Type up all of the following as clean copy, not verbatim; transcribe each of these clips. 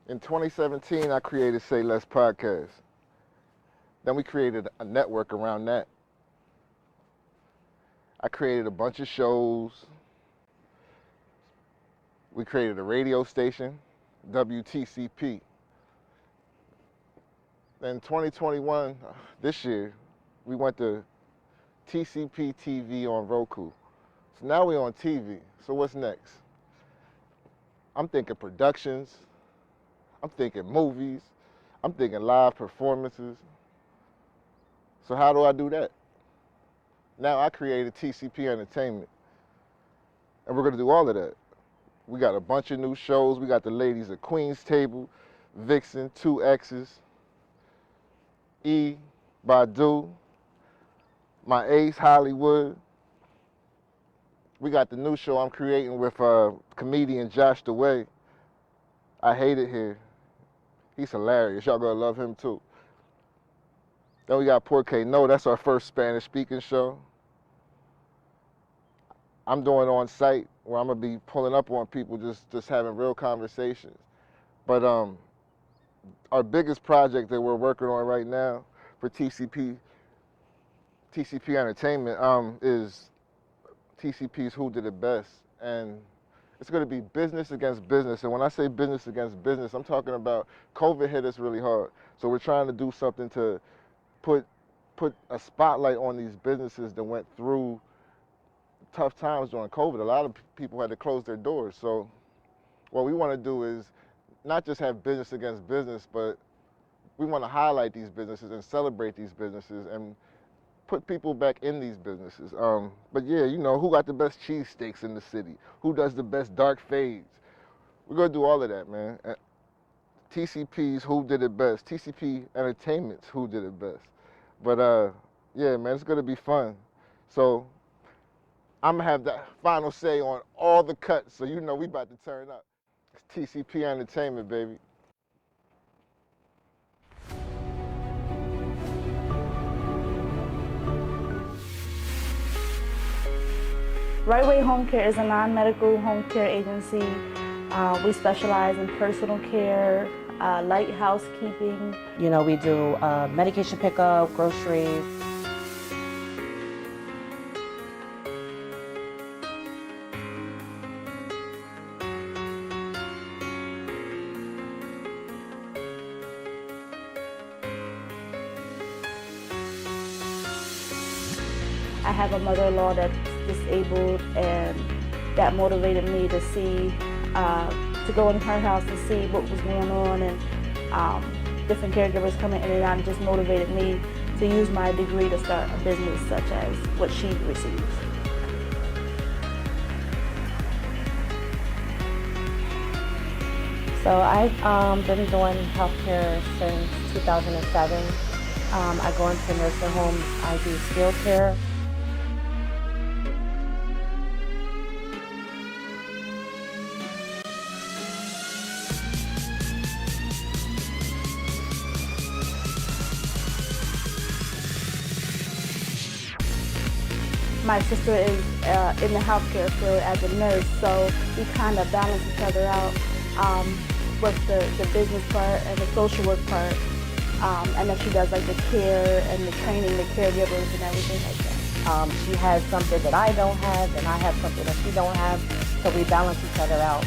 In 2017, I created SAYLESS podcast. Then we created a network around that. I created a bunch of shows. We created a radio station, WTCP. Then 2021, this year, we went to TCP TV on Roku. So now we're on TV. So what's next? I'm thinking productions. I'm thinking movies. I'm thinking live performances. So how do I do that? Now I created TCP Entertainment. And we're gonna do all of that. We got a bunch of new shows. We got the ladies at Queen's Table, Vixen, 2X's, E, Badu, my ace, Hollywood. We got the new show I'm creating with comedian Josh DeWay. I Hate It Here. He's hilarious. Y'all gonna love him too. Then we got Porque No. That's our first Spanish speaking show. I'm doing on site where I'm gonna be pulling up on people, just having real conversations. But our biggest project that we're working on right now for TCP Entertainment is TCP's Who Did It Best. And it's gonna be business against business. And when I say business against business, I'm talking about COVID hit us really hard. So we're trying to do something to put a spotlight on these businesses that went through tough times during COVID. A lot of people had to close their doors. So what we want to do is not just have business against business, but we want to highlight these businesses and celebrate these businesses and put people back in these businesses. But yeah, you know, who got the best cheesesteaks in the city? Who does the best dark fades? We're going to do all of that, man. TCP's Who Did It Best. TCP Entertainment's Who Did It Best. But yeah, man, it's going to be fun. So I'm going to have the final say on all the cuts, so you know we about to turn up. It's TCP Entertainment, baby. Right Way Home Care is a non-medical home care agency. We specialize in personal care, light housekeeping. You know, we do medication pickup, groceries. I have a mother-in-law that's disabled, and that motivated me to see, to go in her house to see what was going on, and different caregivers coming in and out, and just motivated me to use my degree to start a business such as what she receives. So I've been doing healthcare since 2007. I go into nursing homes, I do skilled care. My sister is in the healthcare field as a nurse, so we kind of balance each other out with the business part and the social work part. And then she does like the care and the training, the caregivers and everything like that. She has something that I don't have, and I have something that she don't have, so we balance each other out.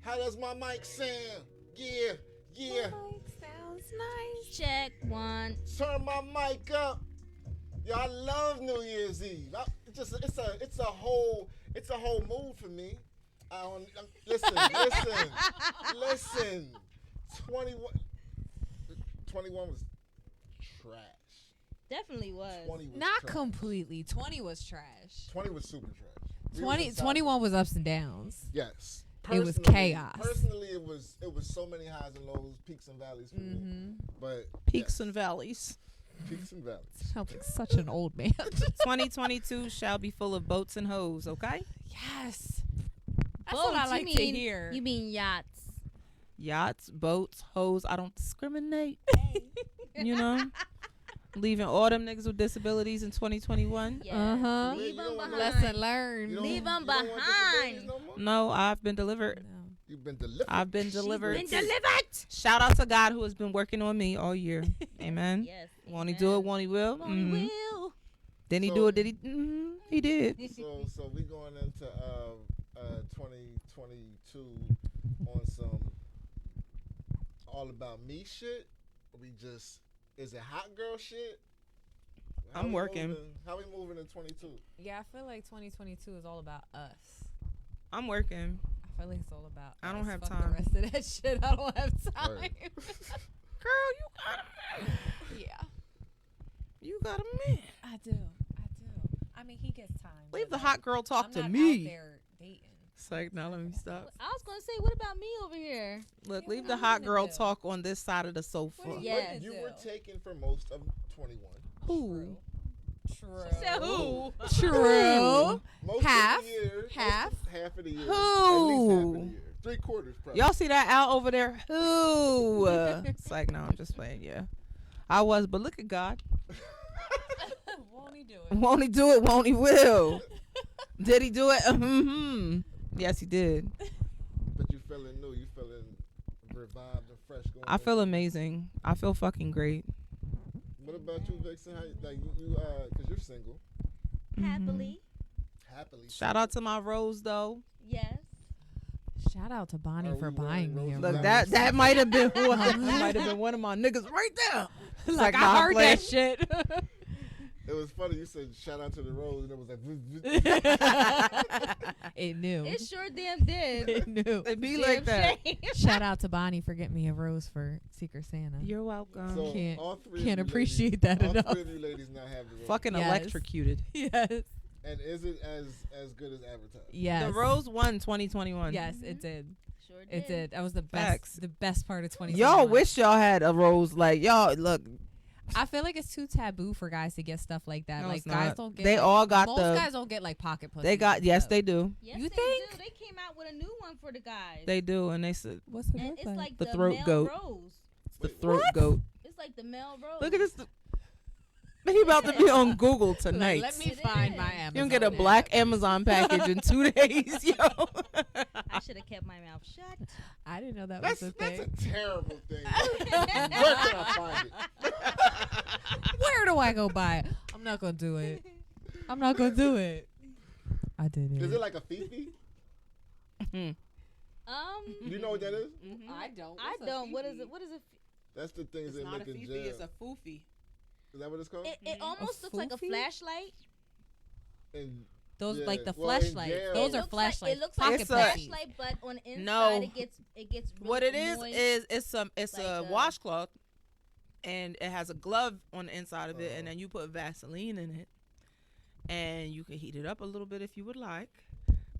How does my mic sound? Yeah, yeah. My mic sounds nice. Check one. Turn my mic up. Yo, I love New Year's Eve. it's a whole mood for me. Listen. 21 was trash. Definitely was. 20 was Not trash. completely. 20 was trash. 20 was super trash. 21 was ups and downs. Yes. It was Personally- chaos. Personally, it was so many highs and lows, peaks and valleys for me. But Peaks yes, and valleys. peaks and valleys. Sounds like such an old man. 2022 shall be full of boats and hoes, okay? Yes. That's Boats, what I like you to mean, hear. You mean yachts? Yachts, boats, hoes. I don't discriminate. You know? Leaving all them niggas with disabilities in 2021. Yeah. Uh-huh. Leave them behind. Lesson learned. You don't- Leave 'em you don't want behind. disabilities no more? No, I've been delivered. No. You've been delivered. I've been delivered. Been delivered. Shout out to God who has been working on me all year. Amen. Yes. Won't he do it? Won't he will? Won't he Mhm. will. Didn't he So- do it? Did he? He did. So we going into 2022 on some all about me shit. We just is it hot girl shit? How I'm we working. How we moving in 22? Yeah, I feel like 2022 is all about us. I'm working. I feel like it's all about I don't us. have Fuck time. the rest of that shit. I don't have time. Right. Girl, you got a man. Yeah. You got a man. I do. I mean, he gets time. Leave but, the hot girl talk I'm to not me. out there dating. It's like, now let me stop. I was gonna say, what about me over here? Look, Yeah, leave what the I'm hot gonna girl do? talk on this side of the sofa. What do Yeah. You were do? taken for most of 21. Who? True. So True. Most Half. of the year. Half. Half of the year. Who? At least half of the year. 3/4 probably. Y'all see that out over there? Who? It's like, no, I'm just playing. Yeah. I was, but look at God. Won't he do it? Won't he do it? Won't he will? Did he do it? Yes, he did. But you feeling new. You feeling revived and fresh. Going I feel into- amazing. I feel fucking great. What about you, Vixen? How, like you because you're single. happily, Happily. Shout out to my Rose though. yes. Shout out to Bonnie Are for we buying wearing me a roses? Look, Right. that might have been one. That might have been one of my niggas right there. It's Like, nah, I heard play. that shit. It was funny. You said shout out to the Rose, and it was like. It knew. It sure damn did. It knew. It be Damn like that. shame. Shout out to Bonnie for getting me a rose for Secret Santa. You're welcome. So Can't- all three of can't you appreciate ladies, that all enough. All 3 of you ladies now have the Rose. Fucking Yes. electrocuted. Yes. And is it as good as advertised? Yes. The Rose won 2021. Yes, it did. Sure did. It did. That was the Facts. best. The best part of 2020. Y'all wish y'all had a Rose like y'all. Look, I feel like it's too taboo for guys to get stuff like that. No, like it's guys not. don't get. They like, all got most the- guys don't get like pocket pussy. they got. and Yes, stuff. they do. Yes, You they think? do. They came out with a new one for the guys. They do, and they said What's it and look it's like? like The the, throat male goat. rose. the Wait, throat what? goat. It's like the male rose. Look at this. He about to be on Google tonight. Let me It find is. my Amazon. You can get a app. black Amazon package in 2 days, yo. I should have kept my mouth shut. I didn't know that That's was a that's thing. a terrible thing. Where can I find it? Where do I go buy it? I'm not gonna do it. I'm not gonna do it. I did it. Is it like a Fifi? Um, You know what that is? I don't. I don't. What is it? What is it? That's the things they make in jail. foofy. Is that what it's called? It almost looks like a foofy? flashlight. And Those yeah. like the Well, in flashlights. jail- Those It are looks flashlights. Like, it looks Pocket like a It's a- pussy. flashlight, but on the inside No. it gets really What it is moist. it's Like a a- washcloth, and it has a glove on the inside of it, and then you put Vaseline in it, and you can heat it up a little bit if you would like.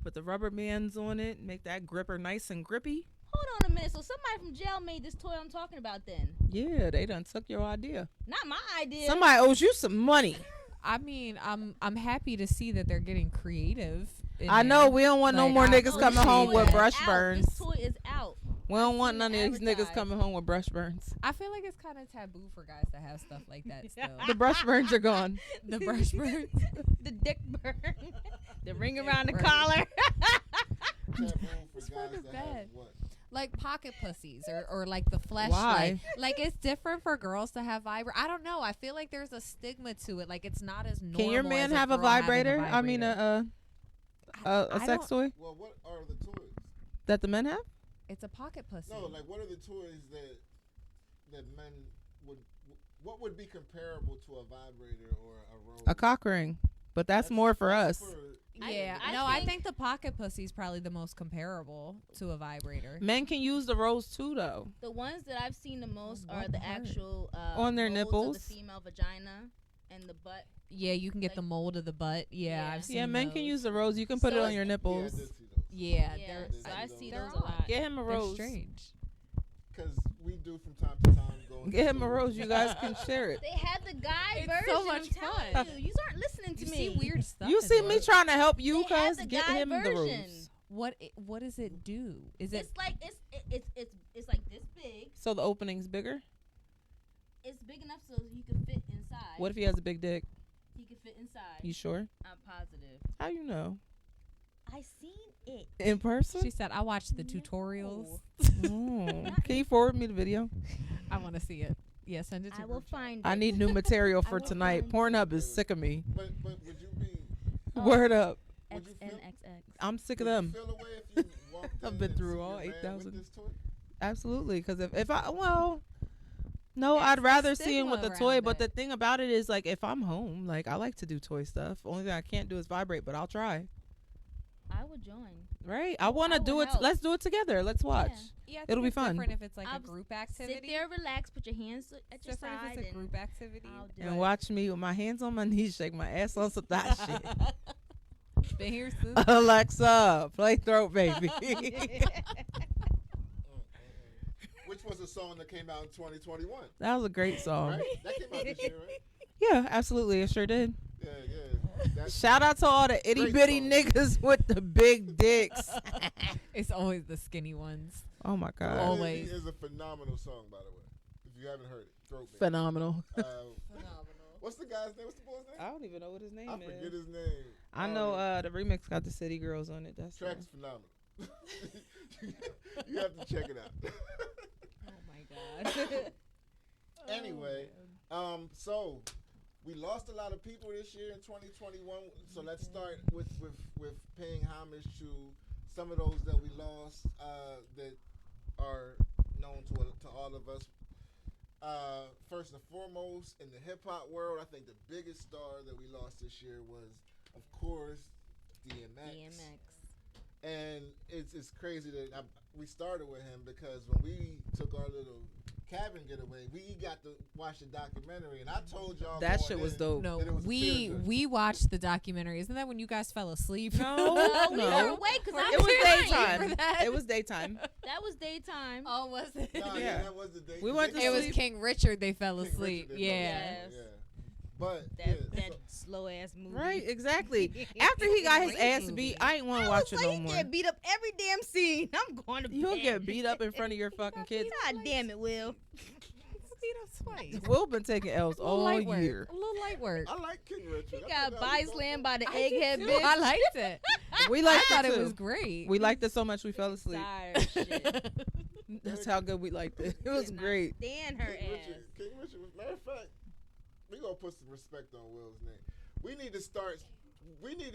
Put the rubber bands on it, make that gripper nice and grippy. Hold on a minute. So somebody from jail made this toy I'm talking about then. Yeah, they done took your idea. Not my idea. Somebody owes you some money. I mean, I'm happy to see that they're getting creative. in I know there. we don't want no Like, more I niggas No, coming this home toy with is brush out. burns. This toy is out. We don't want seen none of it these niggas advertised. coming home with brush burns. I feel like it's kind of taboo for guys to have stuff like that still. The brush burns are gone. The brush burns. The dick burn. The ring around the burn. collar. taboo for It's guys kind of to bad. have what? Like pocket pussies or like the fleshlight. Like it's different for girls to have vibrator. I don't know. I feel like there's a stigma to it. Like it's not as normal. Can your man as have a girl having vibrator? I mean, vibrator. a I sex toy Well, what are the toys? that the men have? It's a pocket pussy. No, like what are the toys that men would? What would be comparable to a vibrator or a rose? A cock ring. But that's more for us. Yeah, I think the pocket pussy is probably the most comparable to a vibrator. Men can use the rose too, though. The ones that I've seen the most are What the part? actual On their molds nipples? of the female vagina and the butt. Yeah, you can get Like- the mold of the butt. Yeah, Yeah. I've seen Yeah, men those. can use the rose. You can put it So on your nipples. Yeah, Yeah, they're so I see they're those a lot. odd. Get him a They're rose. strange. Because we do from time to time go. Get him a rose. You guys can share it. They have the guy It's version. so much I'm telling fun. you, you aren't listening to You me. see weird stuff. You in see there. me trying to help you, They have cuz the get guy him the version. rose. What does it do? Is it It's like it's like this big. So the opening's bigger. It's big enough so he can fit inside. What if he has a big dick? He can fit inside. You sure? I'm positive. How you know? I seen it. In person? She said I watched the tutorials. Oh. Can you forward me the video? I want to see it. Yeah, send it to I me. will find it. I need new material I for will tonight. find Pornhub is sick of me. But would you be? Word up. Would you feel- XNXX. I'm sick of would you them. feel the way if you walked I've in been and through seen all your man 8,000. with this toy? Absolutely. Because if I, well, no, That's I'd the rather see him stigma with the around toy. But the it. thing about it is, like, if I'm home, like, I like to do toy stuff. Only thing I can't do is vibrate, but I'll try. I would join. Right? I want to I do would it. help. Let's do it together. Let's watch. Yeah, I think It'll be it's fun. different if it's like I'll a group activity. Sit there, relax, put your hands at It's your different side, if it's a and group activity. I'll do And it. watch me with my hands on my knees, shake my ass on some that shit. Been here since. Alexa, play Throat Baby. Which was a song that came out in 2021, That was a great song. right? That came out this year, right? Yeah, absolutely. It sure did. Yeah, yeah. That's Shout out to all the itty Great bitty song. niggas with the big dicks. It's always the skinny ones. Oh my God. It Always. is a phenomenal song, by the way. If you haven't heard it, Throat Baby. Phenomenal. What's the guy's name? What's the boy's name? I don't even know what his name I is. forget his name. I know the remix got the City Girls on it. That's Track's phenomenal. You have to check it out. Oh my god. Anyway, so we lost a lot of people this year in 2021. So let's start with paying homage to some of those that we lost that are known to all of us. First and foremost, in the hip hop world, I think the biggest star that we lost this year was, of course, DMX. And it's crazy that we started with him because when we took our little cabin getaway, we got to watch the documentary, and I told y'all That going shit was in dope. No, that it was a tearjerker. we watched the documentary. Isn't that when you guys fell asleep? No, we no. were awake because I It was crying. daytime. for that. It was daytime. That was daytime. Oh, was it? Nah, Yeah. that was the day. We went to It was sleep. King Richard. They fell King asleep. Richard, they fell Yeah. asleep, Yes. yeah. But That yeah, that slow ass movie. Right, exactly. After he got his ass beat, I ain't want to watch it no more. Get beat up every damn scene. I'm going to You'll bed. get beat up in front of your fucking kids. God damn it, Will. Beat up twice. Will been taking L's A little all light year. work. A little light work. I like King Richard. He I got thought that body was slammed by the I did egghead too. bitch. I liked it. We I liked thought it it too. was great. We liked it so much we fell asleep. Tired shit. That's how good we liked it. It was Could not great. Stand her King ass. Richard. King Richard was. Matter of fact, we gonna put some respect on Will's name. We need to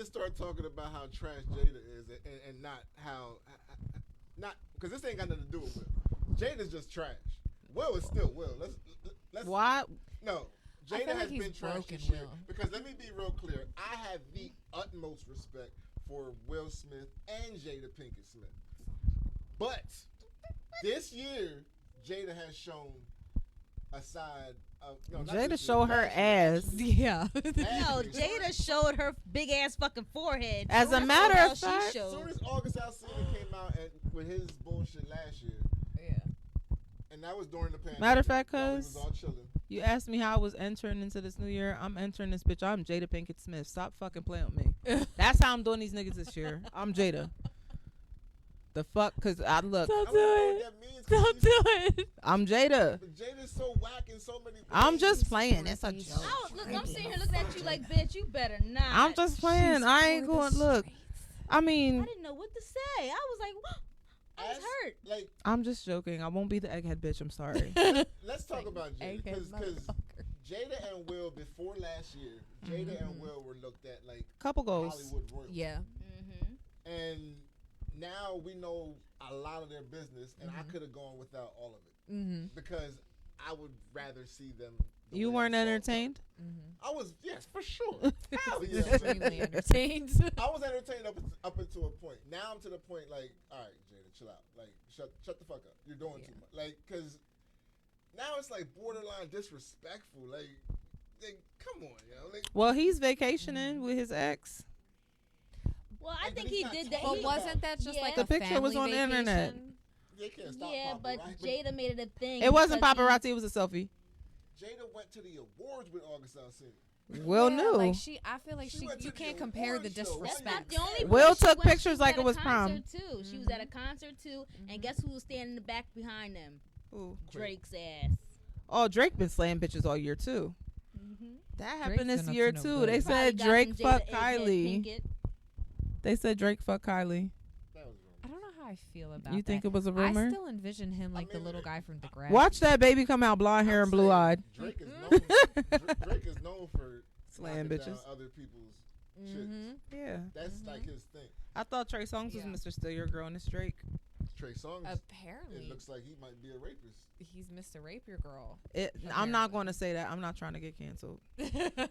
start talking about how trash Jada is, and not how, not because this ain't got nothing to do with Will. Jada's just trash. Will is still Will. Let's Why? no. I Jada feel like has he's been trash broken this year Will. because let me be real clear. I have the utmost respect for Will Smith and Jada Pinkett Smith, but this year Jada has shown a side of not Jada this show year, her last year, ass. Yeah. No, Last year. Jada showed her big ass fucking forehead. As a That's matter all of she fact- As showed. soon as August Alsina came out with his bullshit last year, Yeah. and that was during the pandemic. Matter of fact, while we cuz was all chilling. you asked me how I was entering into this new year. I'm entering this bitch. I'm Jada Pinkett Smith. Stop fucking playing with me. That's how I'm doing these niggas this year. I'm Jada. The fuck? Cause I look. Don't I do don't know what it. that means. 'cause Don't she's- do it. I'm Jada. But Jada's so whack in so many ways. I'm just playing. It's a joke. Oh, look, I'm sitting here looking at you like, bitch, you better not. I'm just playing. I ain't going. Look. I I mean, didn't know what to say. I was like, what? I was As- hurt. Like, I'm just joking. I won't be the egghead bitch. I'm sorry. let's talk about Jada. Because Jada and Will, before last year, Jada and Will were looked at like Couple goals. Hollywood royalty. Yeah. Mm-hmm. And now we know a lot of their business, and I could have gone without all of it Mm-hmm. because I would rather see them the You way weren't I saw it. entertained? I was, yes, for sure. Hell yeah. Extremely entertained. I was entertained up until a point. Now I'm to the point like, all right, Jada, chill out. Like, shut the fuck up. You're doing too much. Like, cause now it's like borderline disrespectful. Like come on, yo. Like, Well, he's vacationing with his ex. Well, I And think he's he not did that. talking But He, wasn't that just Yeah. like The a picture was family on the internet. vacation? they can't stop yeah, but paparazzi. Jada made it a thing. It wasn't because paparazzi. It was a selfie. Jada went to the awards with August Alsina. Will Yeah, knew. like I feel like She went to you the can't compare the award show. That's That's disrespect. not the only. Will place she took went. pictures She was like at it a was prom. concert too. She was at a concert too, and guess who was standing in the back behind them? Ooh. Drake's ass. Oh, Drake been slaying bitches all year too. That happened Drake's this been up year to no too. good. They He said Probably got Drake some Jada fucked egghead Kylie. Pinkett. They said Drake fucked Kylie. That was wrong. I don't know how I feel about You think that. it was a I rumor? still envision him like the mean, little guy from Degrassi. Watch that baby come out blonde hair and blue eyed. Drake is known. Drake is known for Slaying knocking down bitches. other people's Mm-hmm. chicks. Yeah. That's like his thing. I thought Trey Songz was Yeah. Mr. Still Your Girl and it's Drake. Trey Songz. Apparently, It looks like he might be a rapist. he's Mr. Rape Your Girl. I'm not going to say that. I'm not trying to get canceled.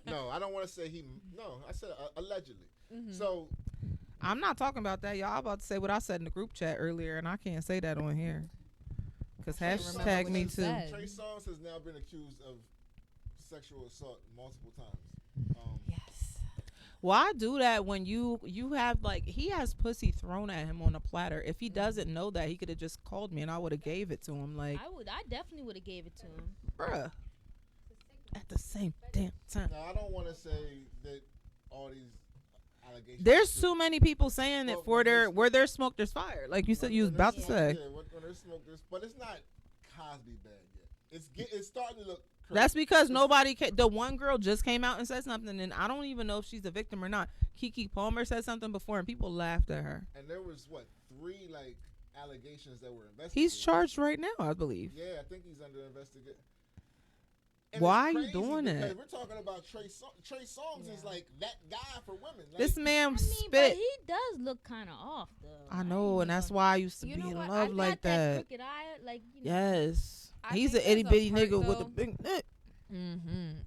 No, I don't want to say he. No, I said allegedly. Mm-hmm. So I'm not talking about that. Y'all about to say what I said in the group chat earlier, and I can't say that on here. Because Trey Songz- hashtag me you too. said. Trey Songz has now been accused of sexual assault multiple times. Yes. Why do that when you have like he has pussy thrown at him on a platter? If he doesn't know that, he could have just called me and I would have gave it to him. Like, I definitely would have gave it to him. bruh. At the same damn time. Now I don't want to say that all these allegations. There's are too many people saying it Well, for when their there's- where there's smoke, there's fire. Like you said, you was When about to there's say. smoke, Yeah, when there's smoke, but it's not Cosby bad yet. It's starting to look. Crazy. That's because nobody. The one girl just came out and said something, and I don't even know if she's a victim or not. Keke Palmer said something before, and people laughed at her. And there was what 3 like allegations that were investigated. He's charged right now, I believe. Yeah, I think he's under investigation. Why are you doing because it? We're talking about Trey Songz. Trey Songz is like that guy for women. Like, This man I mean, but spit. he does look kind of off though. I know, and that's why I used to You be know in what? love I like got that that. crooked eye, like Yes, I he's an think itty there's a bitty part, nigga with a though- big neck.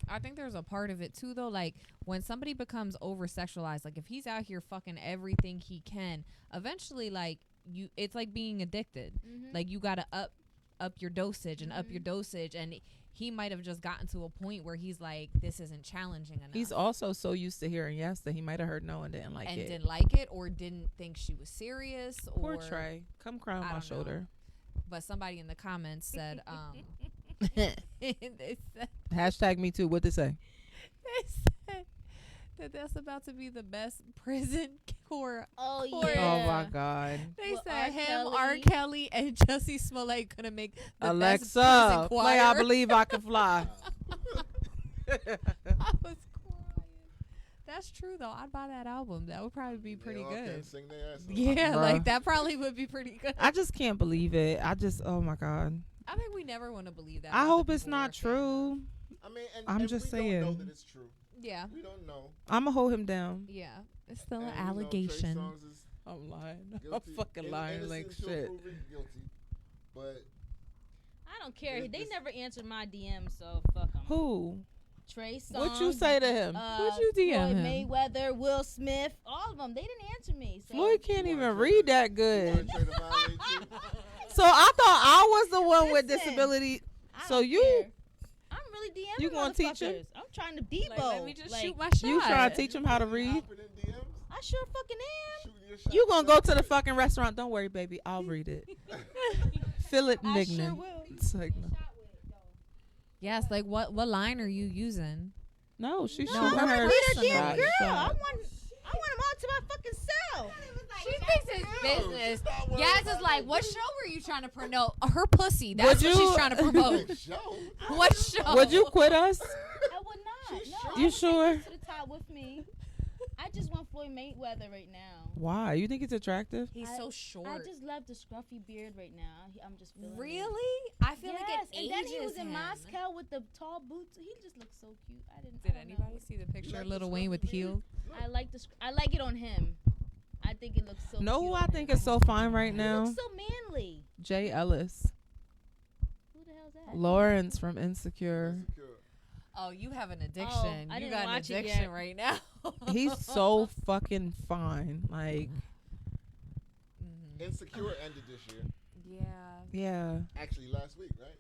I think there's a part of it too, though. Like when somebody becomes over sexualized, like if he's out here fucking everything he can, eventually, like it's like being addicted. Like you gotta up your dosage and up your dosage, and he might have just gotten to a point where he's like, this isn't challenging enough. He's also so used to hearing yes that he might have heard no and didn't like and it. didn't like it or didn't think she was serious. Poor or Trey, come cry on I my don't shoulder. But somebody in the comments said, they said Hashtag me too. What they say? they said that that's about to be the best prison core. Oh Poor- yeah. Oh my God. They Well, said R. him, R. Kelly. Kelly, and Jussie Smollett gonna make the best prison Alexa, choir. play I Believe I Can Fly. I was crying. That's true though. I'd buy that album. That would probably be pretty They all can good. sing their ass off. Yeah, Bruh. like that probably would be pretty good. I just can't believe it. Oh my God. I think we never want to believe that. I other hope it's people not were a fan of. true. I mean, I'm and just we don't know saying. that it's true. Yeah, We don't know. I'm going to hold him down. yeah. It's still an And, you know, Trey allegation. Songz is I'm lying. I'm guilty. fucking lying like Innocent till shit. proven guilty. But I don't care. This- They this- never answered my DM, so fuck them. Who? Trey Songz. What you say to him? What'd you DM Floyd him? Mayweather, Will Smith, all of them. They didn't answer me. So Floyd can't You even wanna read try that you good. want Trey to violate you? So I thought I was the one with Listen, disability. I So don't you care. I'm really DMing You gonna teach him? motherfuckers. I'm trying to Debo. Like, let me just Like, shoot my shot. you trying to teach him how to read? Hopping in DMs, I sure fucking am. shooting your shot. You gonna go to the fucking restaurant? Don't worry, baby. I'll read it. Philip I Nignan. sure will. It's like Yes, like what line are you using? no, she's No, shooting I'm her a damn shot. girl. I shot. want them all to my fucking self. She thinks it's business. Stop worrying Yaz about is like, no what business. show were you trying to promote? Her pussy. That's Would what she's you- trying to promote. Big show. What show? Would you quit us? I would not. She's No, sure. I You would take sure? this to the top with me. I just want Floyd Mayweather right now. Why? You think it's attractive? He's I- so short. I just love the scruffy beard right now. I'm just feeling it. Really? I feel like Yes, it and then he was ages in him. Moscow with the tall boots. He just looks so cute. I Did don't know. anybody see the picture like of the Lil Wayne with the scruffy beard? heel? I like it on him. I think it looks so. Know cute who on I think him. is so fine right He now? looks so manly. Jay Ellis. Who the hell's that? Lawrence from Insecure. Insecure. Oh, you have an addiction. I you didn't got an watch it addiction yet. right now. He's so fucking fine. Like, Insecure ended this year. Yeah. yeah. Actually, last week, right?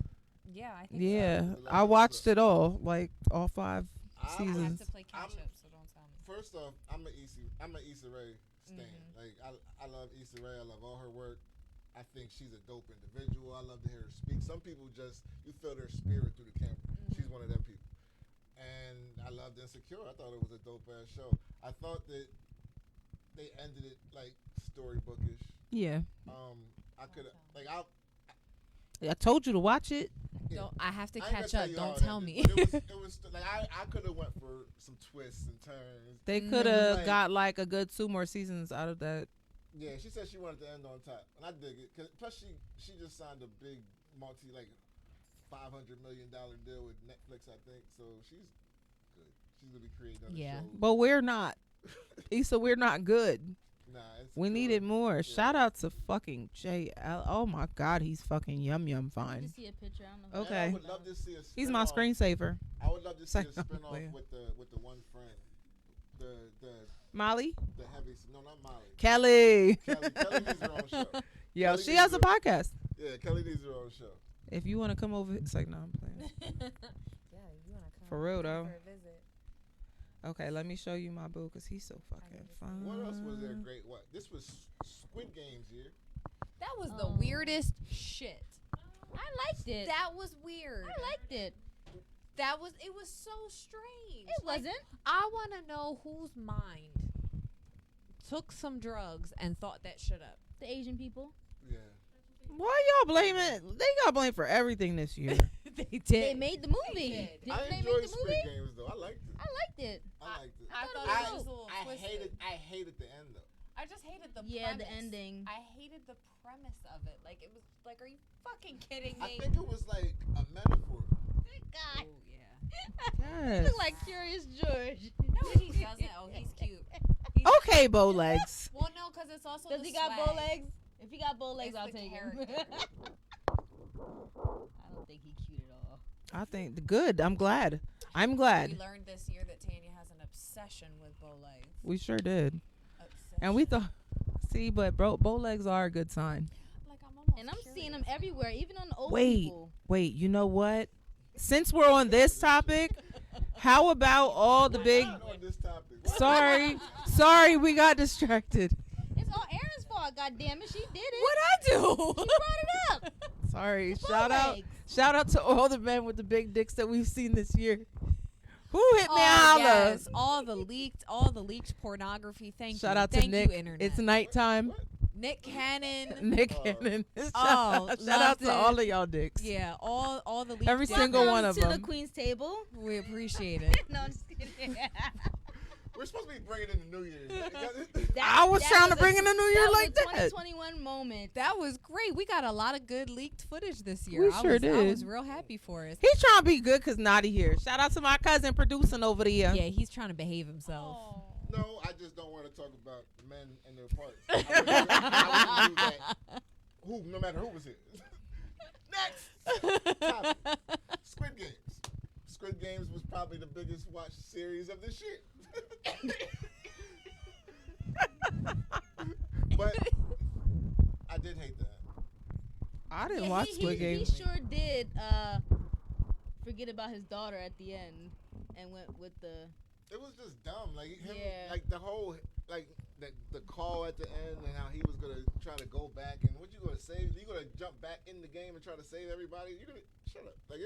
Yeah, I think Yeah. so. I watched it all. Like, all 5 I I have seasons. to play catch I'm- up, so don't tell me. First off, I'm an Issa Rae stan. Like I love Issa Rae. I love all her work. I think she's a dope individual. I love to hear her speak. Some people just you feel their spirit through the camera. She's one of them people. And I loved Insecure. I thought it was a dope ass show. I thought that they ended it like storybookish. Yeah. I could like I told you to watch it. yeah. Don't, I have to I ain't catch gonna up. you how Don't it tell ended, me. but it was like I could have went for some twists and turns. They could have Like- got like a good 2 more seasons out of that. Yeah, she said she wanted to end on top, and I dig it. Plus, she just signed a big $500 million deal with Netflix, I think. So she's good. She's gonna be creating other Yeah. shows. But we're not. Issa, we're not good. Nah, We Insecure- needed more. Yeah. Shout out to fucking JL. Oh my God, he's fucking yum I need fine. to see a picture. I don't know. And if Okay. I would love to see a He's my spin-off. screensaver. I would love to see a Second spin-off player. with the one friend, the Molly? heavy. No, not Molly. Kelly. Kelly needs her own show. Yo, Kelly she needs has a her- podcast. Yeah, Kelly needs her own show. If you want to come over, it's like, no, I'm playing. Yeah, you wanna come For real, though. for a visit. Okay, let me show you my boo because he's so fucking fun. What else was there great? What? This was Squid Games year. That was the weirdest shit. I liked it. That was weird. I liked it. It was so strange. It Like, wasn't. I want to know whose mind took some drugs and thought that shit up. The Asian people. Yeah. Why y'all blaming? They got blamed for everything this year. They did. They made the movie. did. Didn't I they enjoyed make the Squid movie? Games though. I liked it. I liked it. I liked it. I thought thought it it was was a little I twisted. hated the end though. I just hated the Yeah, premise. the ending. I hated the premise of it. Like, it was like, are you fucking kidding I me? think it was like a metaphor. God. Oh, yeah. You Yes. look like Curious George. No, he doesn't. Oh, he's cute. Okay, bow legs. Well, no, because it's also Does the he got swag. bow legs? If he got bow legs, It's I'll the take character. him. I don't think he cute at all. I think good. I'm glad. I'm We glad. learned this year that Tanya has an obsession with bow legs. We sure did. Obsession. And we thought, see, but bow legs are a good sign. Like, I'm almost And I'm seeing them curious now. everywhere, even on the old Wait, people. wait. You know what? Since we're on this topic, how about all the big? Not on this topic. Sorry, we got distracted. It's all Erin's fault. God damn it, she did it. What'd I do? She brought it up. Sorry. The bow legs. Shout out to all the men with the big dicks that we've seen this year. Who hit me Oh, holla? yes. All the leaked pornography. Thank Shout you. out to Thank Nick. you, internet. It's nighttime. Nick Cannon. Nick Cannon. Oh, Shout out loved to it. all of y'all dicks. Yeah, all the leaked Every dicks. single Welcome one of to them. the Queen's table. We appreciate it. No, I'm just kidding. We're supposed to be bringing in the New Year's. I was trying to a- bring in a New Year that like was a that. 2021 moment. That was great. We got a lot of good leaked footage this year. We I sure was, I did. was real happy for us. He's trying to be good because Naughty here. Shout out to my cousin producing over there. Yeah, he's trying to behave himself. Oh. No, I just don't want to talk about men and their parts. I wouldn't do that. No matter who was here. Next topic. Squid Games. Squid Games was probably the biggest watched series of this year. But I did hate that. I didn't Yeah, watch he Squid Games. sure did forget about his daughter at the end and went with the. It was just dumb. Like him, Yeah. like the whole like the call at the end and how he was gonna try to go back and what you gonna save? You gonna jump back in the game and try to save everybody? You gonna shut up? Like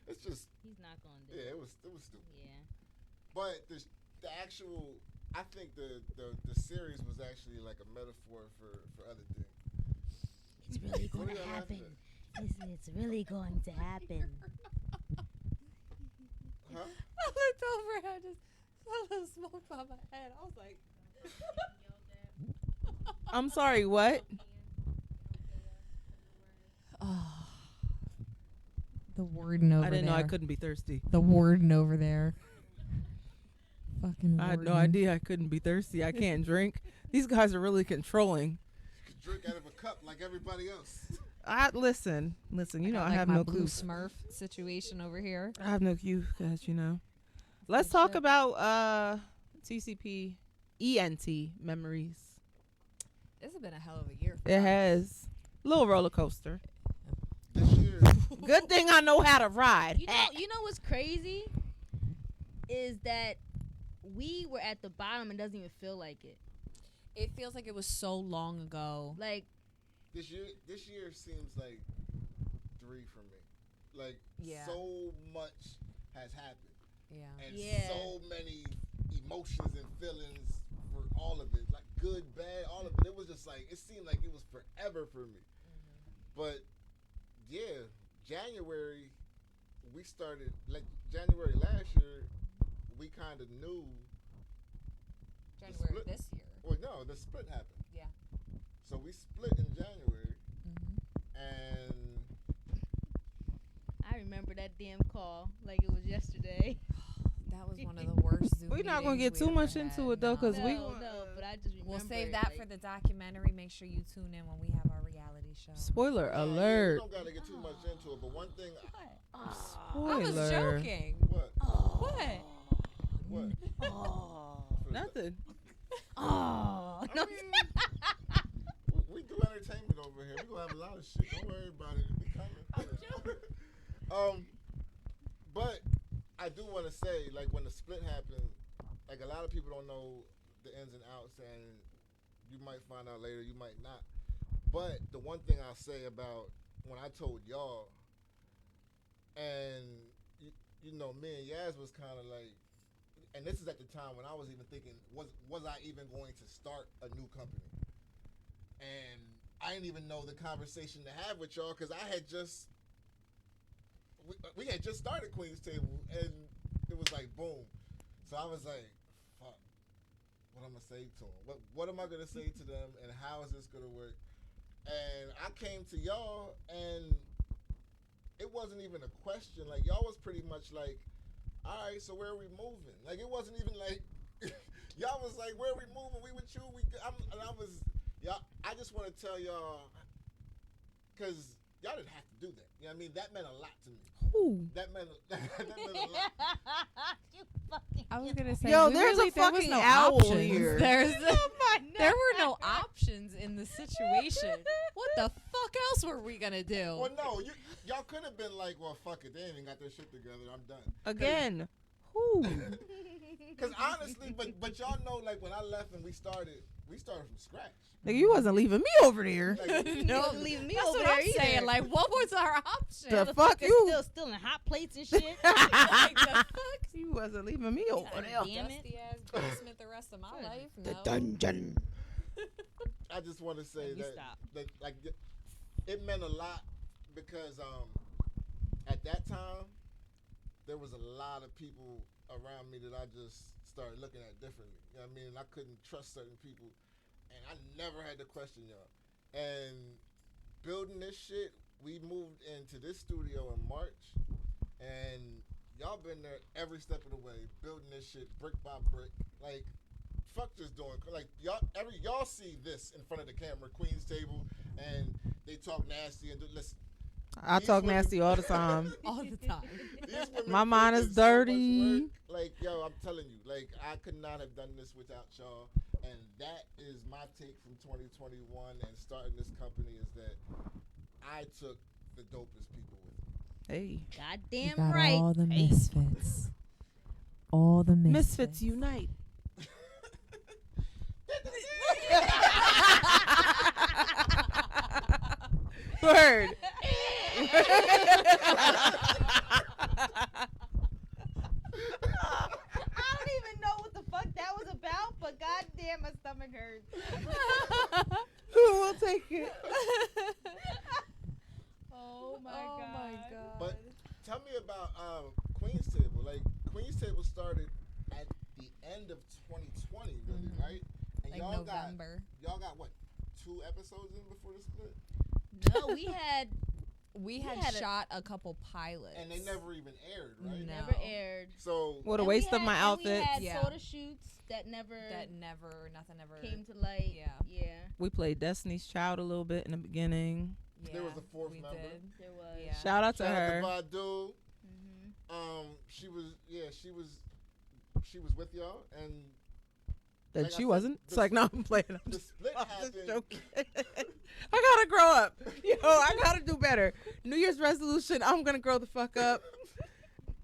it's just He's not gonna do yeah. it. It was stupid. Yeah. But the actual, I think the series was actually like a metaphor for other things. It's really What going are to y'all happen. laughing It's really going to happen. Huh? I looked over and I just saw a little smoke by my head. I was like, I'm sorry, what? oh. The warden over I there. didn't know I couldn't be thirsty. The warden over there. Fucking I had no warden. idea I couldn't be thirsty. I can't drink. These guys are really controlling. You could drink out of a cup like everybody else. I listen. You know, got, I like, have my no blue clue. Smurf situation over here. I have no clue, because Let's talk about TCP ENT memories. This has been a hell of a year. It has little roller coaster. This year, Good thing I know how to ride. You know what's crazy is that we were at the bottom and doesn't even feel like it. It feels like it was so long ago. Like this year seems like 3 for me. Like Yeah. so much has happened, Yeah. and Yeah. so many emotions and feelings for all of it, like good, bad, all of it. It was just like it seemed like it was forever for me. But yeah, January we started like January last year. We kind of knew. January split- this year. Well, no, the split happened. Yeah. So we split in January, Mm-hmm. and I remember that damn call like it was yesterday. That was one of the worst Zoom We're not gonna meetings get we too ever much into had. it, though, 'cause no, we- but I just remember. We'll save it, that like, for the documentary. Make sure you tune in when we have our reality show. Spoiler yeah, we alert. don't gotta get too much into it. But one thing, I was Spoiler. joking. what? What? What? Nothing. Oh, I no. mean, we do entertainment over here. We gonna have a lot of shit. Don't worry about it. It be coming. But I do want to say, like, when the split happened, like a lot of people don't know the ins and outs, and you might find out later, you might not. But the one thing I'll say about when I told y'all, and you know, me and Yaz was kind of like, and this is at the time when I was even thinking, was I even going to start a new company? And I didn't even know the conversation to have with y'all because I had just, we had just started Queen's Table, and it was like, boom. So I was like, fuck, what I'm going to say to them? What am I going to say to them, and how is this going to work? And I came to y'all, and it wasn't even a question. Like, y'all was pretty much like, all right, so where are we moving? Like, it wasn't even like, y'all was like, where are we moving? We with you? I just want to tell y'all, because y'all didn't have to do that. You know what I mean? That meant a lot to me. Ooh. That meant a lot. You fucking. I was gonna say, Yo, we there's really, a there was fucking no owl options. here. There were no options in the situation. What the fuck else were we gonna do? Well, no, y'all could have been like, well, fuck it. They ain't even got their shit together. I'm done. Again. Who? Because honestly, but y'all know, like, when I left and we started from scratch. Nigga, you wasn't leaving me over there. Like, You wasn't leaving me That's over what there I'm either. saying. Like, what was our option? The fuck you? Still stealing hot plates and shit. Like, the fuck? You wasn't leaving me over there. Damn it. Dusty ass basement the rest of my life. No. dungeon. I just want to say Let me that, stop. it meant a lot because at that time there was a lot of people around me that I just started looking at differently. You know what I mean? I couldn't trust certain people, and I never had to question y'all. And building this shit, we moved into this studio in March, and y'all been there every step of the way, building this shit brick by brick. Like, fuck just doing, like, y'all see this in front of the camera, Queen's Table, and they talk nasty and listen. I These talk women- nasty all the time. All the time. These women My mind put is in so much dirty. work. Like, yo, I'm telling you, like, I could not have done this without y'all. And that is my take from 2021 and starting this company is that I took the dopest people with me. Hey. Goddamn right. All the misfits. All the Misfits unite. Word. I don't even know what the fuck that was about, but goddamn, my stomach hurts. Who will take it? Oh my Oh god. my god. But tell me about Queen's Table. Like, Queen's Table started at the end of 2020, really, right? And Like y'all November. got what, 2 episodes in before the split? No, we had had shot a couple pilots. And they never even aired, right? No. never aired. So What a And we waste of had- my and outfit. We had Yeah. photo shoots that never nothing ever came to light. Yeah. Yeah. We played Destiny's Child a little bit in the beginning. Yeah, There was a fourth we member. did. There was. Yeah. Shout out to Shout her. out to Badu. Mm-hmm. She was with y'all, and That like I she said, wasn't. It's like, no, I'm playing. the split I'm happened. just joking. I gotta grow up. Yo, I gotta do better. New Year's resolution, I'm gonna grow the fuck up.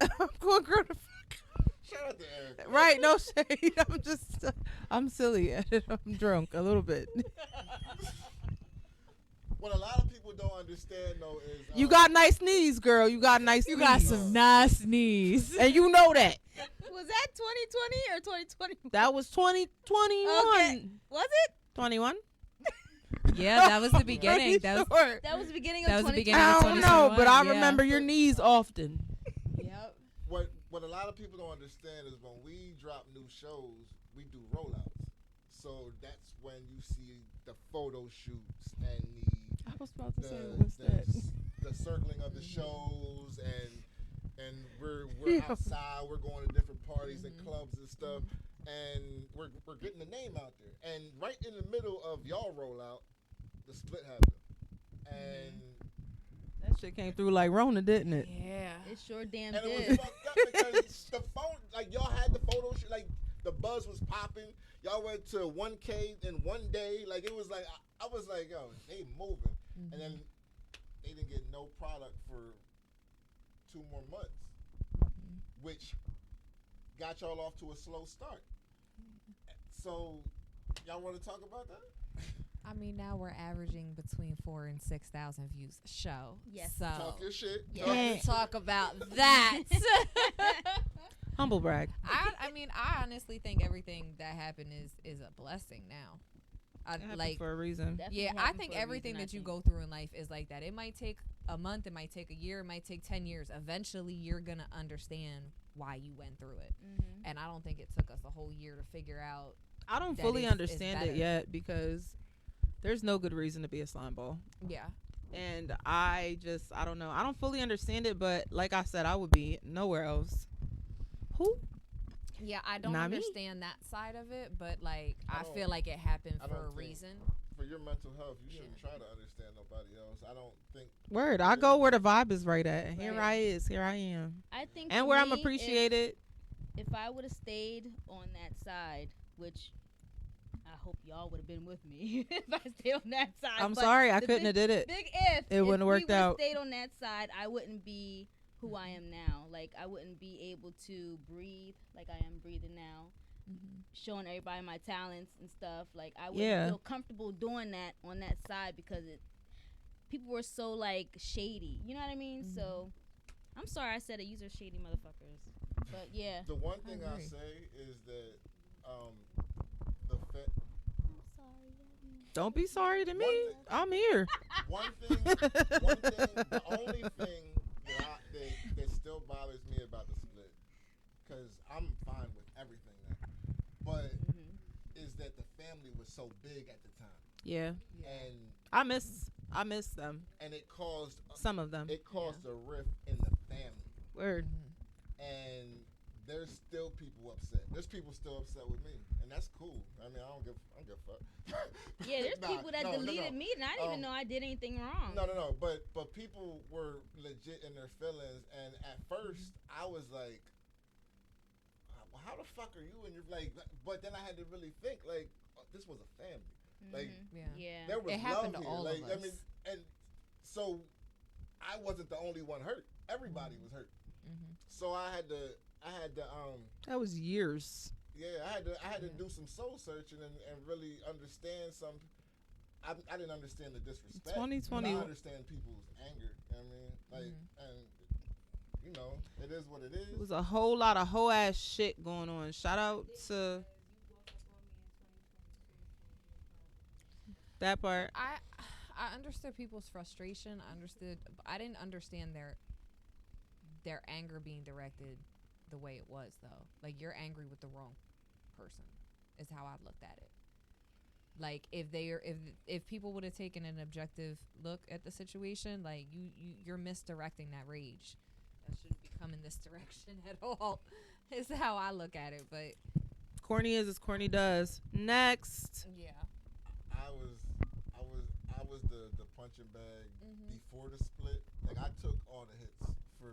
I'm gonna grow the fuck up. Shout out to Eric. Right, no shade. I'm silly. I'm drunk a little bit. What a lot of people don't understand though is You got nice knees, girl. You got nice You knees. got some nice knees. And you know that. Was that 2020 or 2021? That was 2021. Okay. Was it? 21? Yeah, that was the beginning. That was Sure. That was the beginning That of was the 2020. beginning I of don't know, but I 2021, yeah. remember your knees often. Yep. what a lot of people don't understand is when we drop new shows, we do rollouts. So that's when you see the photo shoots and I was about to the say, what's that? the circling of the shows and we're outside, we're going to different parties and clubs and stuff, and we're getting the name out there. And right in the middle of y'all rollout, the split happened. And That shit came through like Rona, didn't it? Yeah. It sure damn and it was did. fucked up because the phone, like y'all had the photo shoot, like the buzz was popping. Y'all went to 1K in one day. Like it was like I was like, yo, they moving, and then they didn't get no product for 2 more months, which got y'all off to a slow start. So y'all want to talk about that? I mean, now we're averaging between 4,000 and 6,000 views a show. Yes. So Talk your shit. Yeah. Talk your can't shit. talk about that. Humble brag. I mean, I honestly think everything that happened is a blessing now. I It happened like. for a reason. Definitely Yeah, I happened think for a everything reason, I that you think. go through in life is like that. It might take a month, it might take a year, it might take 10 years. Eventually, you're going to understand why you went through it. And I don't think it took us a whole year to figure out. I don't that fully it's understand it better. yet because there's no good reason to be a slime ball. Yeah. And I don't know. I don't fully understand it, but like I said, I would be nowhere else. Who? Yeah, I don't Not me. understand that side of it, but like I don't- feel like it happened I for don't a think- reason. For your mental health, you shouldn't try to understand nobody else. I don't think. Word. I go where the vibe is right at. And here Right. Here I am. I think And for where I'm me, appreciated. If I would have stayed on that side, which I hope y'all would have been with me if I stayed on that side. I'm but sorry, I the couldn't big- have did it. Big if It wouldn't have worked we would've out. Stayed on that side, I wouldn't be who I am now. Like I wouldn't be able to breathe like I am breathing now, showing everybody my talents and stuff. Like I wouldn't Yeah. feel comfortable doing that on that side because people were so like shady. You know what I mean? So I'm sorry I said it. You're shady motherfuckers. But yeah. The one thing I agree. say is that the fa- Don't be sorry to me. One thing- I'm here. one thing, the only thing that still bothers me about the split, because I'm fine with everything now, but is that the family was so big at the time, Yeah. and I miss them. it caused Some of them. a rift in the family, Word. and there's still people upset. There's people still upset with me, and that's cool. I mean, I don't give a fuck. Yeah, there's Nah, people that no, deleted me and I didn't even know I did anything wrong. No. But people were legit in their feelings, and at first I was like, well, "How the fuck are you?" And you're like, but then I had to really think, like, this was a family. Like, Yeah. there was It happened love to here. all Like, of I us. mean, and so I wasn't the only one hurt. Everybody was hurt. So I had to That was years. yeah, I had to do some soul searching and really understand some. I didn't understand the disrespect. 2020 I understand people's anger. You know what I mean, like, and you know, it is what it is. It was a whole lot of hoe ass shit going on. Shout out to that part. I understood people's frustration. I didn't understand their anger being directed the way it was though. Like you're angry with the wrong person is how I looked at it. Like if people would have taken an objective look at the situation, like you're misdirecting that rage. That shouldn't be coming this direction at all. Is how I look at it. But Corny is as corny does. Next. yeah. I was the punching bag before the split. Like I took all the hits for.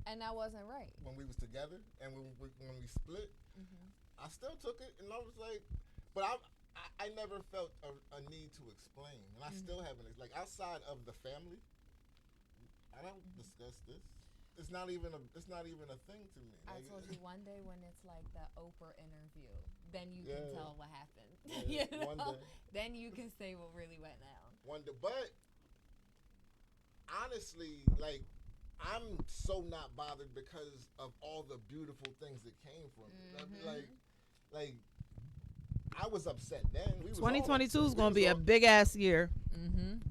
And that wasn't right. When we was together and when we split, I still took it, and I was like, but I never felt a need to explain, and I still haven't. Like outside of the family, I don't discuss this. It's not even a thing to me. I told you one day when it's like the Oprah interview, then you can tell what happened. Yeah, you know? one day. Then you can say what really went down. One day, but honestly, like I'm so not bothered because of all the beautiful things that came from it. Like I was upset then. 2022 is gonna be a big ass year.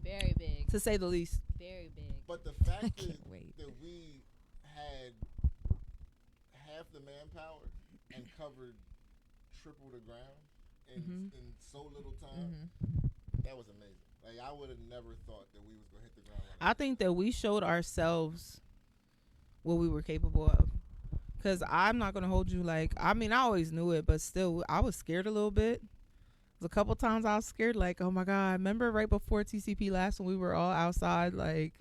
Very big. To say the least. Very big. But the fact that we had half the manpower and covered triple the ground in so little time, that was amazing. Like I would have never thought that we was gonna hit the ground. I think that we showed ourselves what we were capable of. Cause I'm not gonna hold you like I always knew it, but still I was scared a little bit. A couple times I was scared, like, oh my God, remember right before TCP last when we were all outside, like,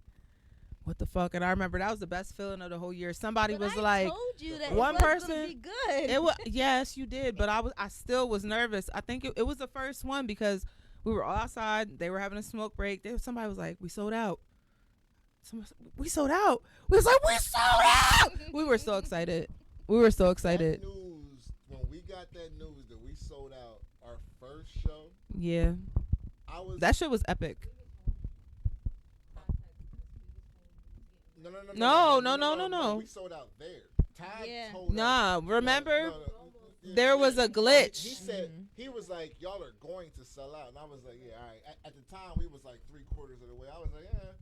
what the fuck? And I remember that was the best feeling of the whole year. Somebody was like, told you that one it was person, gonna be good. it was, yes, you did, but I still was nervous. I think it was the first one because we were all outside. They were having a smoke break. Somebody was like, we sold out. We sold out. We was like, we sold out. We were so excited. That news, when we got that news that we sold out our first show. Yeah. That shit was epic. No. We sold out there. Ty told us. Remember? There was a glitch. He said, he was like, y'all are going to sell out. And I was like, yeah, all right. At the time, we was like 3/4 of the way. I was like, yeah.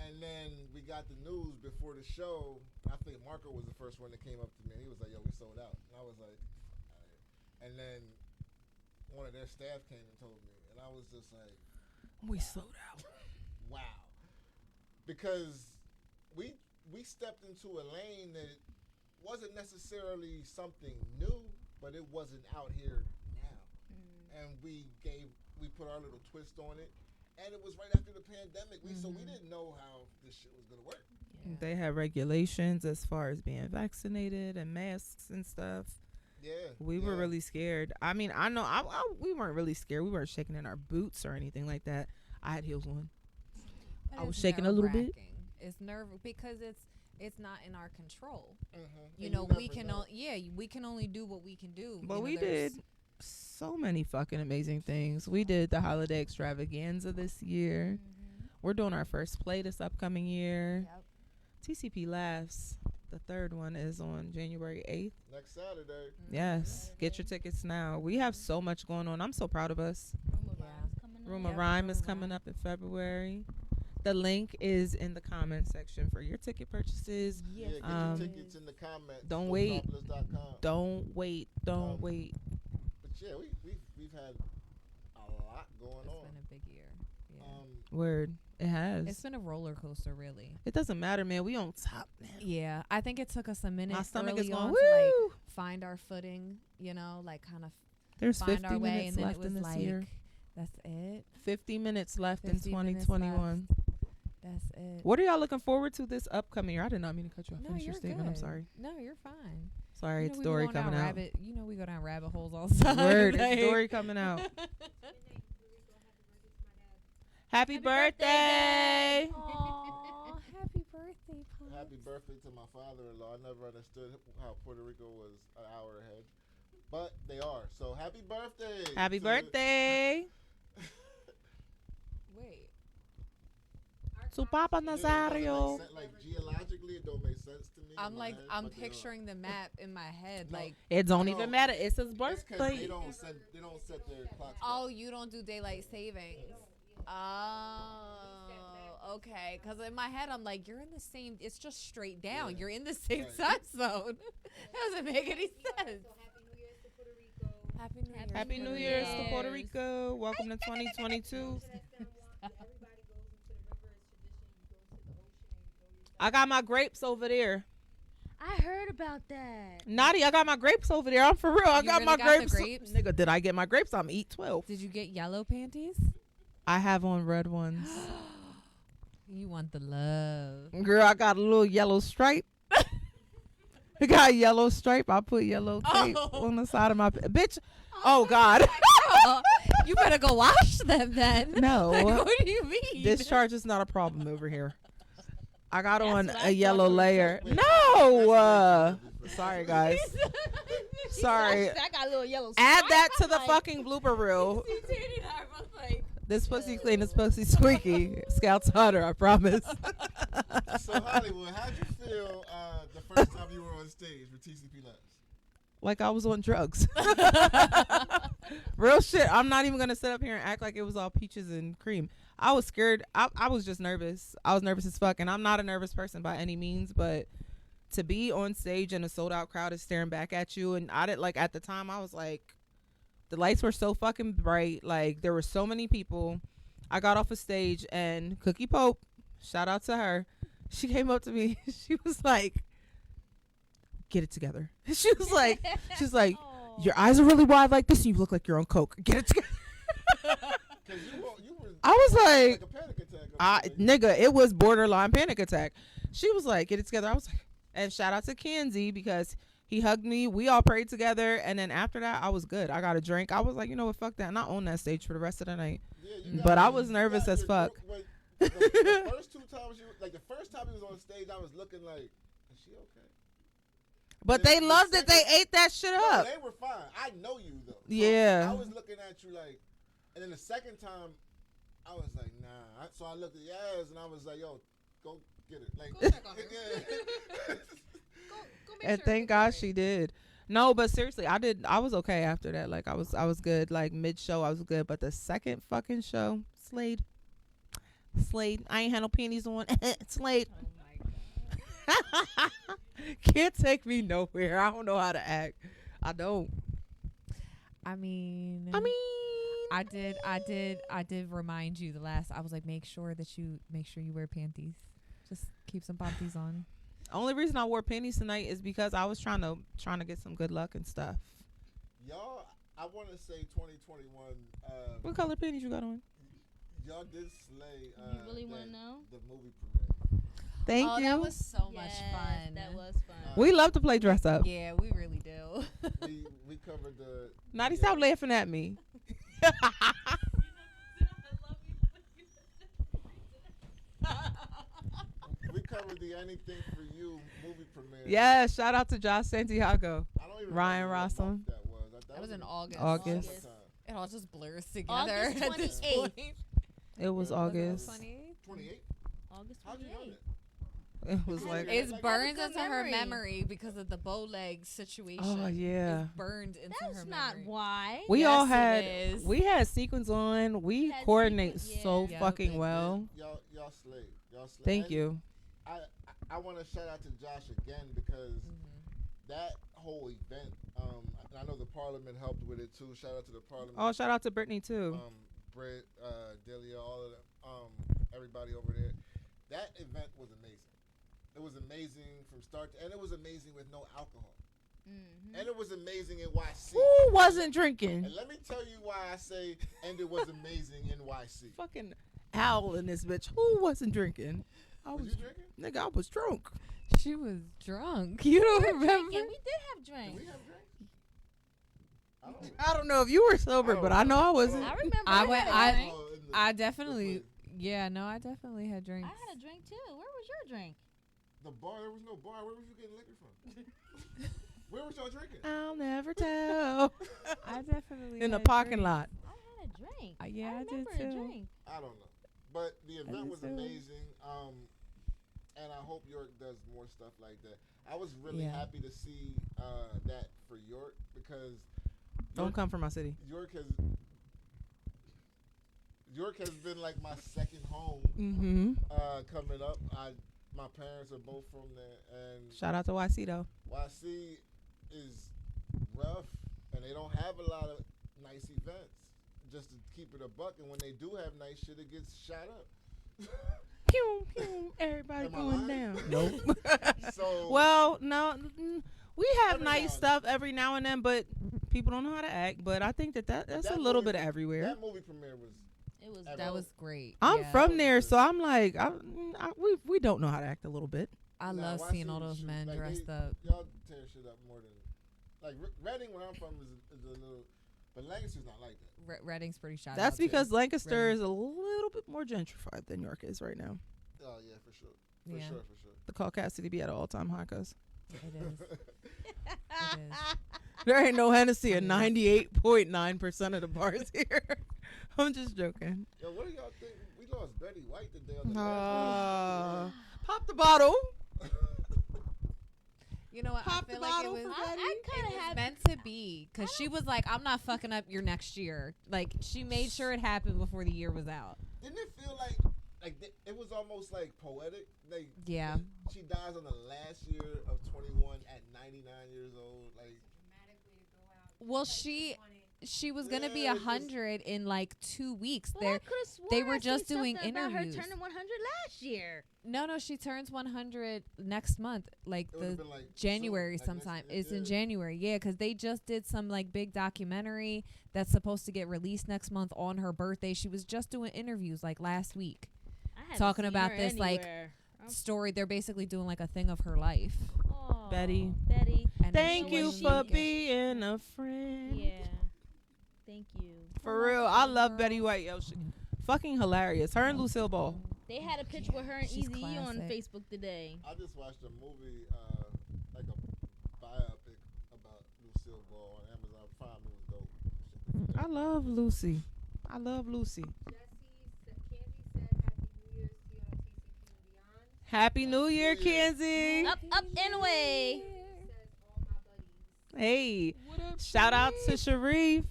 And then we got the news before the show. I think Marco was the first one that came up to me. And he was like, yo, we sold out. And I was like, all right. And then one of their staff came and told me. And I was just like, we sold out. Wow. Because we stepped into a lane that wasn't necessarily something new, but it wasn't out here now. And we put our little twist on it. And it was right after the pandemic. So we didn't know how this shit was going to work. Yeah. They had regulations as far as being vaccinated and masks and stuff. Yeah. We were really scared. I know we weren't really scared. We weren't shaking in our boots or anything like that. I had heels on. But I was shaking a little bit. It's nerve because it's not in our control. You And know, you we can we can only do what we can do. But we did so many fucking amazing things. We did the holiday extravaganza this year. We're doing our first play this upcoming year. TCP Laughs. The third one is on January 8th. Next Saturday. Yes. Get your tickets now. We have so much going on. I'm so proud of us. Room of Rhyme is coming up in February. The link is in the comment section for your ticket purchases. Yeah, get your tickets in the comments. Don't wait. Don't wait. But yeah, we've had a lot going on. It's been a big year. Yeah. Word. It has. It's been a roller coaster, really. It doesn't matter, man. We on top, man. Yeah, I think it took us a minute. My stomach is early going, on woo! to like find our footing, you know, like kind of There's find 50 our way, minutes and then left it was in this like, year. that's it. 50 minutes left in 50 minutes 2021. That's it. What are y'all looking forward to this upcoming year? I did not mean to cut you off. No, Finish your you're statement. I'm good. sorry. No, you're fine. Sorry, You it's know, we Dory go down coming out. You know, we go down rabbit holes all the time. Word, like- it's Dory coming out. Happy birthday! Aw, happy birthday, Pops. Happy birthday to my father-in-law. I never understood how Puerto Rico was an hour ahead, but they are. So happy birthday! Happy birthday! Wait. Su Papa Nazario. Like geologically, it don't make sense to me. I'm in my like, head, I'm but they are. picturing the map in my head. No. Like, It don't No, even matter. It's his It's 'cause birthday. they don't set their clocks. oh, you don't do daylight savings. Oh, okay. Because in my head, I'm like, you're in the same. It's just straight down. Yeah. You're in the same Right. time zone. That doesn't make any sense. Happy New Year. Happy New Year's to Puerto Rico. Welcome to 2022. I got my grapes over there. I heard about that. Naughty, I got my grapes over there. I'm for real. I You got really my got the grapes. grapes? Nigga, did I get my grapes? I'm eat 12. Did you get yellow panties? I have on red ones. You want the love. Girl, I got a little yellow stripe. I got a yellow stripe. I put yellow tape on the side of my bitch. Oh God. You better go wash them then. No. Like, what do you mean? Discharge is not a problem over here. I got on what a I yellow thought. layer. No. Sorry guys. Sorry. I got a little yellow. Add stripe. that to I'm the like, fucking blooper reel. see, Tanny and I was like, This pussy clean, this pussy squeaky. Scout's hotter, I promise. So Hollywood, how'd you feel the first time you were on stage with TCP Labs? Like I was on drugs. Real shit. I'm not even gonna sit up here and act like it was all peaches and cream. I was scared. I was just nervous. I was nervous as fuck, and I'm not a nervous person by any means, but to be on stage and a sold out crowd is staring back at you, and I didn't like at the time. I was like, the lights were so fucking bright. Like there were so many people. I got off a stage and Cookie Pope, shout out to her. She came up to me. She was like, "Get it together." She was like, "Your eyes are really wide like this, and you look like you're on coke. Get it together." Because you were I was like, a panic attack. nigga, it was borderline panic attack. She was like, "Get it together." I was like, and shout out to Kenzie because he hugged me. We all prayed together, and then after that, I was good. I got a drink. I was like, you know what, fuck that. And I own that stage for the rest of the night. Yeah, you got But I your- was you nervous got as your fuck. group- wait, the first two times the first time he was on stage, I was looking like, is she okay? But The- they the loved it. They second- ate that shit No, up. they were fine. I know you though. So Yeah. I was looking at you like, and then the second time, I was like, nah. So I looked at Yaz and I was like, yo, go get it. Like, Go check on her. yeah. go make And sure thank God she did. No, but seriously, I was okay after that. Like I was good. Like mid show, I was good. But the second fucking show, Slade. I ain't had no panties on. Slade. Can't take me nowhere. I don't know how to act. I don't. I mean, I I did remind you the last. I was like, make sure you wear panties. Just keep some panties on. only reason I wore panties tonight is because I was trying to get some good luck and stuff. Y'all, I want to say 2021. What color panties you got on? Y'all did slay. You really want to know? The movie premiere. Thank Oh, you. that was so much Yes, fun. That was fun. We love to play dress up. Yeah, we really do. We covered the. Naughty, yeah. stop laughing at me. We covered the Anything for You movie premiere. Yeah, shout out to Josh Santiago. I don't even Ryan remember what Rossum. month that was. That was in August. August. summertime. It all just blurs together August at this 28th. point. It was August. 28. August How'd you know 28th. that? It was like, It's Like, burned good into her memory. memory because of the bow leg situation. oh yeah. It's burned into That's her not memory. why. We Yes, all it had is. we had sequins on. We had coordinate sequins, so yeah. fucking Yep. well. Y'all slayed. Y'all slayed. Thank And you. I want to shout out to Josh again because that whole event. And I know the Parliament helped with it too. Shout out to the Parliament. Oh, shout out to Brittany too. Britt, Delia, all of them, everybody over there. That event was amazing. It was amazing from start to end. It was amazing with no alcohol. Mm-hmm. And it was amazing in YC. Who wasn't drinking? And let me tell you why I say, and it was amazing in YC. Fucking owl in this bitch. Who wasn't drinking? I Was was, you drinking? nigga, I was drunk. She was drunk. You don't remember? Drinking. We did have Did drinks. we have drinks? I don't I don't know if you were sober, but I know I wasn't. I remember. I we went- had a drink. Oh, in the- I definitely, yeah, no, I definitely had I drinks. had a drink too. Where was your drink? The bar, there was no bar. Where was you getting liquor from? Where was y'all drinking? I'll never tell. I definitely In the had parking drinks. lot. I had a drink. Yeah, I did remember too. a drink. I don't know. But the event did was too. amazing. And I hope York does more stuff like that. I was really Yeah. happy to see that for York because Don't come from my city. York has been like my second home Mm-hmm. coming up. My parents are both from there, and Shout out to YC though. YC is rough, and they don't have a lot of nice events. Just to keep it a buck, and when they do have nice shit, it gets shot up. Pew, pew, everybody Am I going lying? down. Nope. So Well, no, we have Every now nice and stuff every now and then, but people don't know how to act. But I think that's that a little movie- bit of everywhere. That movie premiere was It was That That dope. was great. I'm Yeah. from there, so I'm like, we don't know how to act a little bit. I Nah, love when I seeing see all those shoot, men like, dressed up. Y'all tear shit up more than like Reading, where I'm from, is a little, but Lancaster's not like that. Reading's pretty shy. That's because Lancaster Reading. is a little bit more gentrified than York is right now. Oh yeah, for sure, Yeah. for sure. The caucasity be at an all-time high, cuz. It is. It is. There ain't no Hennessy in 98.9% of the bars here. I'm just joking. Yo, what do y'all think? We lost Betty White today on the last Pop the bottle. You know what? Pop I feel the like it bottle was, for I Betty. kind it of was have. meant to be because she was like, I'm not fucking up your next year. Like, she made sure it happened before the year was out. Didn't it feel like it was almost like poetic? Like Yeah. she dies on the last year of 21 at 99 years old. Like Well, she was gonna be Yeah, it's just- 100 in like 2 weeks. But I could have sworn they were I just seen doing something about interviews. her turning 100 last year. No, she turns 100 next month, like it would've the been like January soon, like next- sometime. It's in yeah. January, yeah, because they just did some like big documentary that's supposed to get released next month on her birthday. She was just doing interviews like last week, I haven't talking seen about her this like anywhere. story. They're basically doing like a thing of her life. Aw, Betty. Betty. And Thank know you what for she- being a friend. Yeah. Thank you. For real, I love Betty White. Yo, she fucking hilarious. Her and Lucille Ball. They had a picture with her and She's Eazy on classic. Facebook today. I just watched a movie, like a biopic about Lucille Ball on Amazon Prime. It was dope. I love Lucy. I love Lucy. Happy New Year, Kenzie. Up, and away. Hey, shout out to Sharif.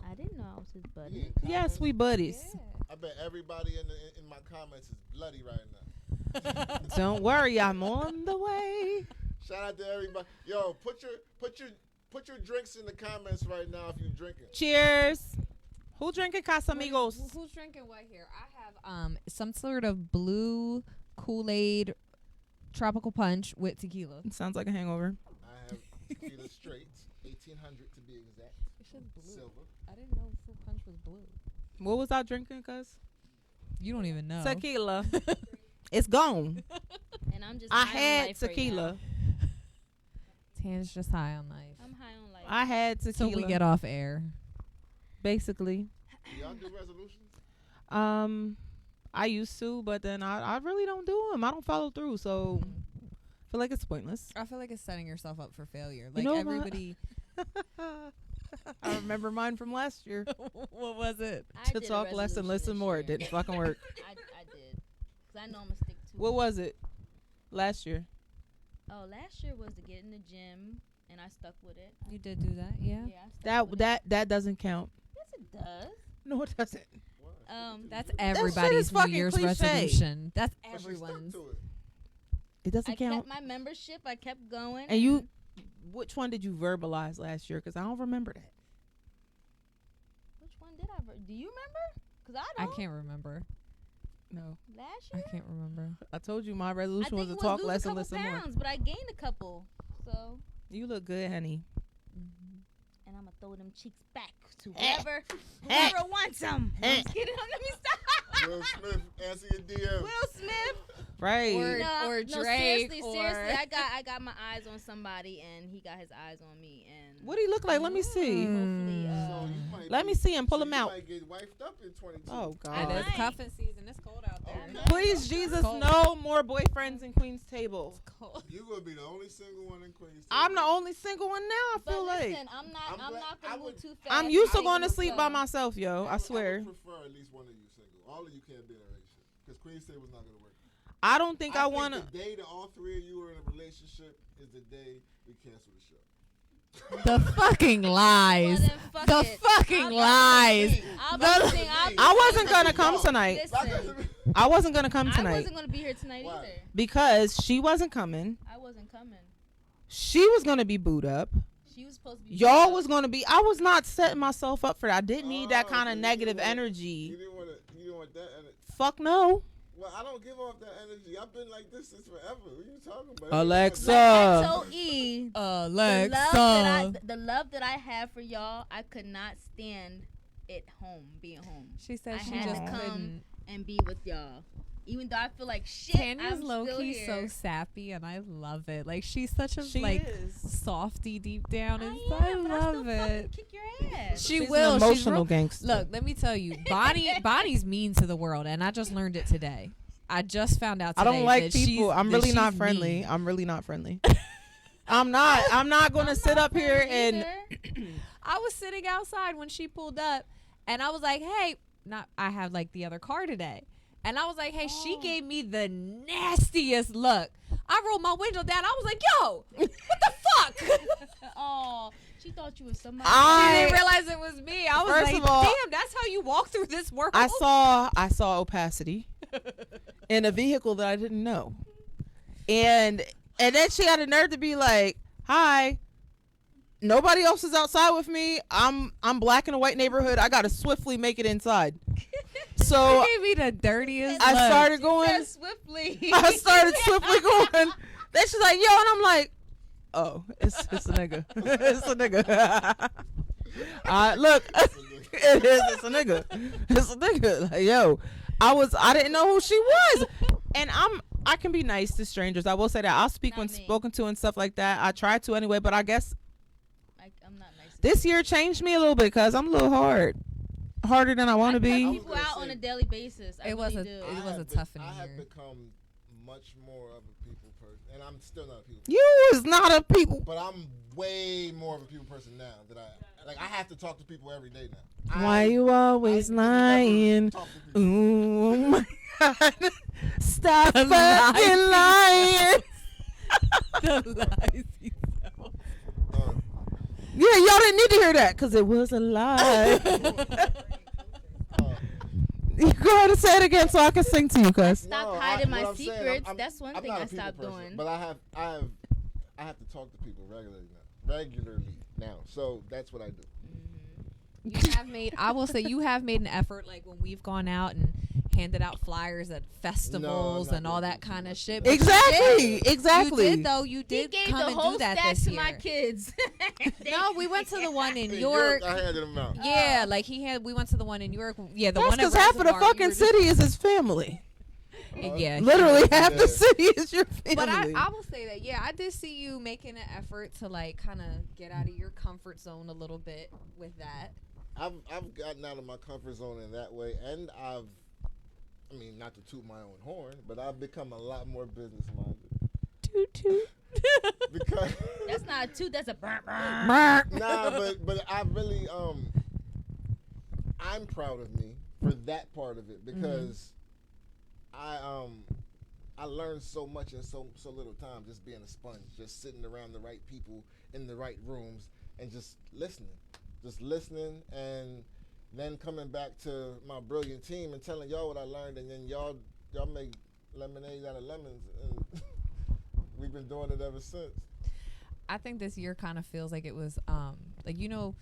I didn't know I was his We buddy. in Yes, comments. we buddies. I bet everybody in my comments is bloody right now. Don't worry, I'm on the way. Shout out to everybody. Yo, put your drinks in the comments right now if you're drinking. Cheers. Who drinking Casamigos? Who's drinking what here? I have some sort of blue Kool-Aid tropical punch with tequila. Sounds like a hangover. I have tequila straight, 1800 to be exact. It's just blue. Silver. I didn't know fruit punch was blue. What was I drinking, cuz? You don't even know. Tequila. It's gone. And I'm just I high on had life right tequila. now. Tan's just high on life. I'm high on life. I had So tequila. we get off air. Basically. Do y'all do resolutions? I used to, but then I really don't do them. I don't follow through, so I feel like it's pointless. I feel like it's setting yourself up for failure. You Like know what? everybody. I remember mine from last year. What was it? I To did a talk less and resolution listen this more. year. It didn't fucking work. I did. Because I know I'm going to stick to What it. was it? Last year. Oh, last year was to get in the gym, and I stuck with it. You did do that, yeah. Yeah, I stuck with it. That doesn't count. Yes, it does. No, it doesn't. That's shit everybody's is New fucking Year's cliche. resolution. That's But she stuck everyone's. to it. It doesn't I count. kept my membership. I kept going. And you, which one did you verbalize last year? Because I don't remember that. Which one did I? Do you remember? Because I I don't. can't remember. No, Last I year? can't remember. I told you my I resolution think was it to talk lose less a and couple listen more. pounds, but I gained a couple. So, You look good, honey. and I'm going to throw them cheeks back to Eh. whoever wants them. Eh. I'm just kidding. Let me stop. Will Smith, answer your DM. Will Smith. Right. Or no, Drake, seriously, or- seriously. I got my eyes on somebody, and he got his eyes on me. And What do he look like? Let me see. hopefully, So you might Let be- me see him. Pull so him you out. might get wifed up in 22. Oh It God. is might. cuffing season. It's cold out there. Okay. Please, Jesus, Cold. no more boyfriends in Queen's Table. Cold. You gonna be the only single one in Queens. I'm the only single one now. I But feel listen, like I'm I'm not glad- I gonna move would- too fast. I'm used to I'm going to gonna sleep go. by myself, yo. I would- swear. I would prefer at least one of you single. All of you can't be in a relationship because Queen's Table's not gonna work. I don't think I think want to. The day that all three of you are in a relationship is the day we cancel the show. The fucking lies. Well, then fuck The it. fucking I'll- lies. I'll be The- sing- I'll be I wasn't singing. gonna come tonight. Listen, I wasn't gonna come I tonight wasn't gonna be here tonight Why? either. because she wasn't coming. I wasn't coming. She was gonna be booed up. She was supposed to be. Y'all was gonna be. I was not setting myself up for that. I didn't need that Oh, kind so of you negative didn't want- energy. You didn't want that energy. Fuck no. Well, I don't give off that energy. I've been like this since forever. What are you talking about? Alexa. XOE. Alexa. The love that I have for y'all, I could not stand it home, being home. She said I she had just to come couldn't. and be with y'all, even though I feel like shit. Tanya's I'm low still key here. so sappy, and I love it. Like she's such a She like is. softy deep down I inside. I am, but I love still it. fucking kick your ass. She She's will. an She's emotional real- gangster. Look, let me tell you, Bonnie's mean to the world, and I just learned it today. I just found out I today. don't like that people. she's- I'm that really not she's friendly. mean. I'm really not friendly. I'm not going to sit up here and. Either. I was sitting outside when she pulled up, and I was like, "Hey, not." I have like the other car today, and I was like, "Hey," she gave me the nastiest look. I rolled my window down. I was like, "Yo, what the fuck?" Oh, she thought you was somebody. She didn't realize it was me. I was First like, of all, "Damn, that's how you walk through this world." I saw opacity in a vehicle that I didn't know, and then she had a nerve to be like, "Hi, nobody else is outside with me. I'm black in a white neighborhood. I gotta swiftly make it inside." So She gave me the dirtiest. I look. started going. Said swiftly. I started swiftly going. Then she's like, "Yo," and I'm like, "Oh, it's a nigga. It's a nigga." Look, it is. It's a nigga. It's a nigga. Like, yo, I didn't know who she was, and I can be nice to strangers. I will say that I'll speak Not when me. spoken to and stuff like that. I try to anyway, but I guess I'm not nice. this year changed me a little bit because I'm a little harder than I want to I cut be. people out on a daily basis. I It was really a- do. it was a I toughening have year. become much more of a people person, and I'm still not a people. You is not a people. But I'm way more of a people person now that I have to talk to people every day now. Why you always I never lying? talk to people. Ooh, oh my God. Stop fucking lying. The lies you tell. Yeah, y'all didn't need to hear that because it was a lie. You go ahead and say it again so I can sing to you, cuz. Stop No, hiding my what I'm saying, secrets. I'm- That's one I'm thing not I a people stopped person, doing. But I have to talk to people regularly now. So that's what I do. You have made. I will say you have made an effort. Like when we've gone out and handed out flyers at festivals not and all doing that too kind of much. shit. But you Exactly. did. Exactly. You did though. You He did gave come the and whole do that stack this to year. my kids. No, we went to the one in In York. I handed them out. Yeah, like we went to the one in York. Yeah, the That's one at because half of the Reservoir, you fucking were just- city is his family. Yeah, Literally Yeah. half the city is your family. But I will say that, yeah, I did see you making an effort to like kind of get out of your comfort zone a little bit with that. I've gotten out of my comfort zone in that way, and I mean, not to toot my own horn, but I've become a lot more business minded. Toot toot. Because That's not a toot. That's a burr. nah, but I really I'm proud of me for that part of it because I learned so much in so little time just being a sponge, just sitting around the right people in the right rooms and just listening and then coming back to my brilliant team and telling y'all what I learned, and then y'all make lemonade out of lemons, and we've been doing it ever since. I think this year kind of feels like it was like, you know,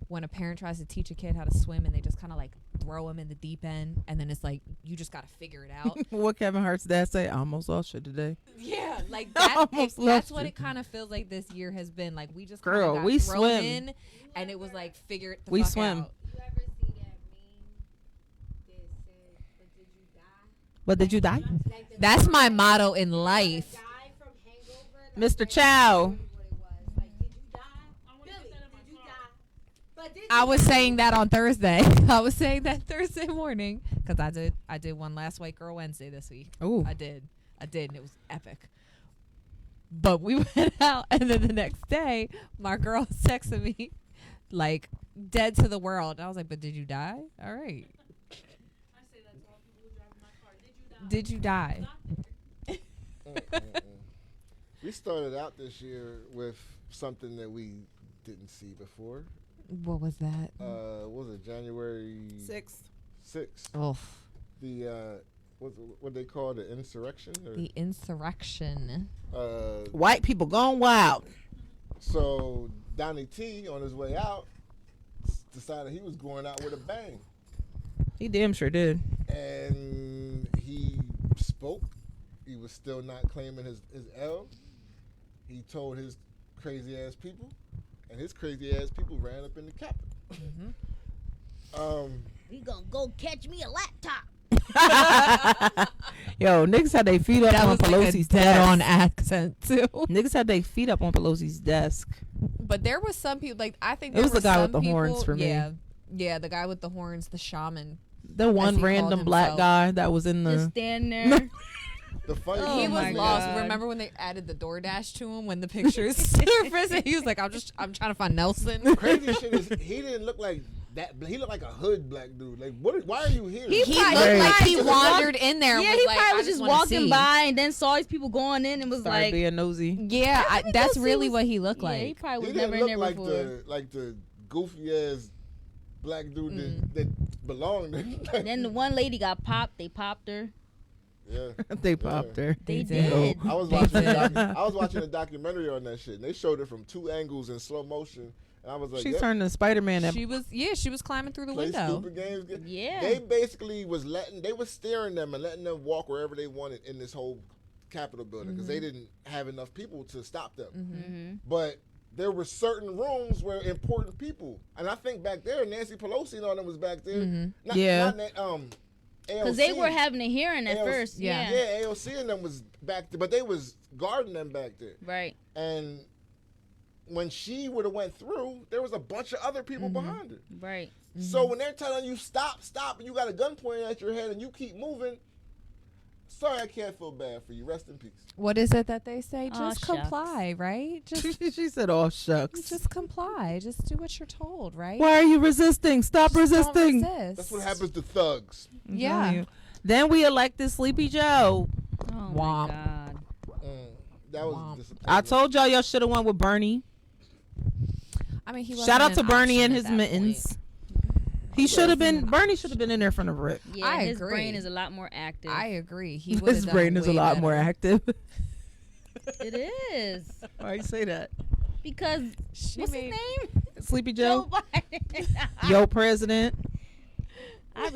when a parent tries to teach a kid how to swim and they just kind of like throw them in the deep end, and then it's like you just got to figure it out. What Kevin Hart's dad say? I almost lost you today. Yeah, like I that. almost That's lost what you. it kind of feels like this year has been. Like we just Girl, got we thrown swim. in, and it was like figure it the We fuck swim. out. You ever see that meme that says, "But did you die?" But did you die? Like the That's guy my motto in life. died from hangover. Mr. Like, Chow. what it was. Like, did you die? Billy, did you die? But did I you was die? saying that on Thursday. I was saying that Thursday morning because I did one last White Girl Wednesday this week. Ooh. I did, and it was epic. But we went out, and then the next day, my girl texted me, like, dead to the world. I was like, but did you die? All right. I say that to all people who drive in my car. Did you die? Did you die? We started out this year with something that we didn't see before. What was that? What was it, January 6th? Oh, The what they call the insurrection? Or, the insurrection. White people gone wild. So Donnie T on his way out decided he was going out with a bang, He damn sure did. and he spoke. He was still not claiming his L. He told his crazy ass people, and his crazy ass people ran up in the Capitol. We gonna go catch me a laptop. Yo, niggas had their feet up That on was like a Pelosi's dead-on desk. accent too. Niggas had their feet up on Pelosi's desk. But there was some people like I think It there was the were guy with some the horns people- for me. Yeah, the guy with the horns, the shaman. The one he called random black himself. guy that was in Just the. stand there. The funny Oh He thing was my is, lost. God. Remember when they added the DoorDash to him when the pictures surfaced? And he was like, I'm trying to find Nelson. crazy shit is he didn't look like that. He looked like a hood black dude. Like, what? Why are you here? He He probably looked Right. like he just wandered in there. and Yeah, was he like, probably I was just wanna walking see. by and then saw these people going in and was Started like, being nosy. Yeah, me that's go see really what's- what he looked yeah, he like. probably He was never didn't in look there like before. the goofy ass black dude that belonged. And then the one lady got popped. They popped her. Yeah. They popped her. They did. did. I was watching. I was watching a documentary on that shit. And they showed it from 2 angles in slow motion, and I was like, She yep, turned to Spider-Man and She was climbing through the play window. stupid games. Yeah. They basically they was steering them and letting them walk wherever they wanted in this whole Capitol building because they didn't have enough people to stop them. Mm-hmm. But there were certain rooms where important people, and I think back there, Nancy Pelosi and all them was back there. Not, Yeah. Because they AOC. were having a hearing at AOC first. yeah. Yeah. Yeah, AOC and them was back there, but they was guarding them back there. Right. And when she would have went through, there was a bunch of other people behind her. Right. So when they're telling you stop, and you got a gun pointed at your head and you keep moving, sorry, I can't feel bad for you. Rest in peace. What is it that they say? Aw, Just shucks. comply, right? Just she said, "Oh shucks." just comply. Just do what you're told, right? Why are you resisting? Stop Just don't resisting. resist. That's what happens to thugs. I'm Yeah. telling you. Then we elected Sleepy Joe. Oh Womp. my God. That was Womp. disappointing. I told y'all should have went with Bernie. I mean, he Shout out wasn't to an Bernie option and at his that mittens. point. He should have been. Bernie should have been in there from the rip. Yeah, I his agree. brain is a lot more active. I agree. He would've His done brain is a way lot more better. active. It is. Why you say that? Because, what's made- his name? Sleepy Joe Joe, Biden. yo president. I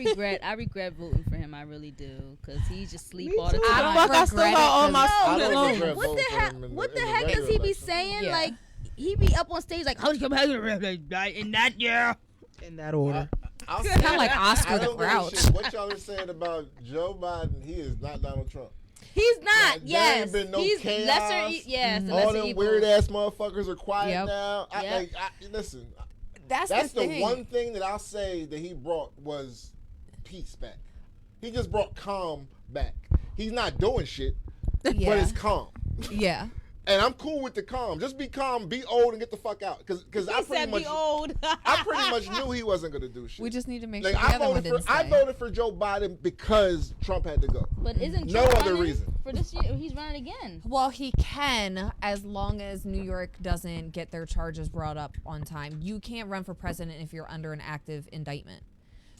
regret voting for him. I really do. Because he just sleep Me all the too. time. Fuck, I still regret got all it my 'cause- I student don't loans. regret What the voting for heck? him in What the the heck does regular he be election. saying? Yeah. Like he be up on stage like, "How come in that year?" In that order. I'll Kinda say- like Oscar I the don't give a Grouch. shit what y'all are saying about Joe Biden. He is not Donald Trump. He's not. There Yes, ain't been no he's chaos. lesser. Yes, the All lesser them evil. weird ass motherfuckers are quiet Yep. now. Yep. Listen, That's that's the the thing. one thing that I'll say that he brought was peace back. He just brought calm back. He's not doing shit, but Yeah. it's calm. Yeah. And I'm cool with the calm. Just be calm, be old, and get the fuck out. Because I He pretty said, much "Be old." I pretty much knew he wasn't gonna do shit. We just need to make like sure the other one I didn't stay. voted for Joe Biden because Trump had to go. But isn't No Trump other running reason. for this year? He's running again. Well, he can as long as New York doesn't get their charges brought up on time. You can't run for president if you're under an active indictment.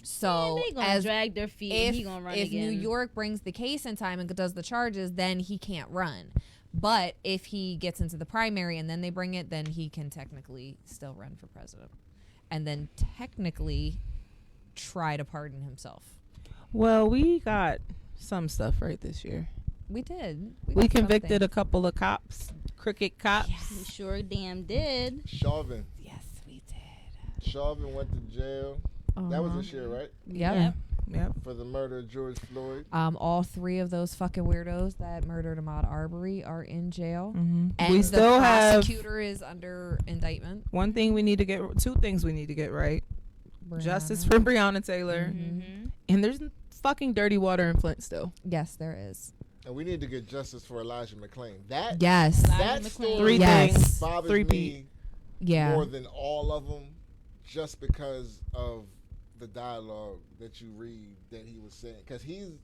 So Man, they gonna as drag their feet. And if, he gonna run if again. New York brings the case in time and does the charges, then he can't run. But if he gets into the primary and then they bring it, then he can technically still run for president. And then technically try to pardon himself. Well, we got some stuff right this year. We did. We got convicted something. a couple of cops, crooked cops. We sure damn did. Chauvin. Yes, we did. Chauvin went to jail. That was this year, right? Yep. Yep. Yep. For the murder of George Floyd. All 3 of those fucking weirdos that murdered Ahmaud Arbery are in jail. Mhm. And We the still have prosecutor is under indictment. one thing we need to get. 2 things we need to get right. Justice for Breonna Taylor. Mm-hmm. And there's fucking dirty water in Flint still. Yes, there is. And we need to get justice for Elijah McClain. That Yes. that Elijah story McClain. 3 Yes. things. bothers 3 me Yeah. more than all of them, just because of the dialogue that you read that he was saying. Because He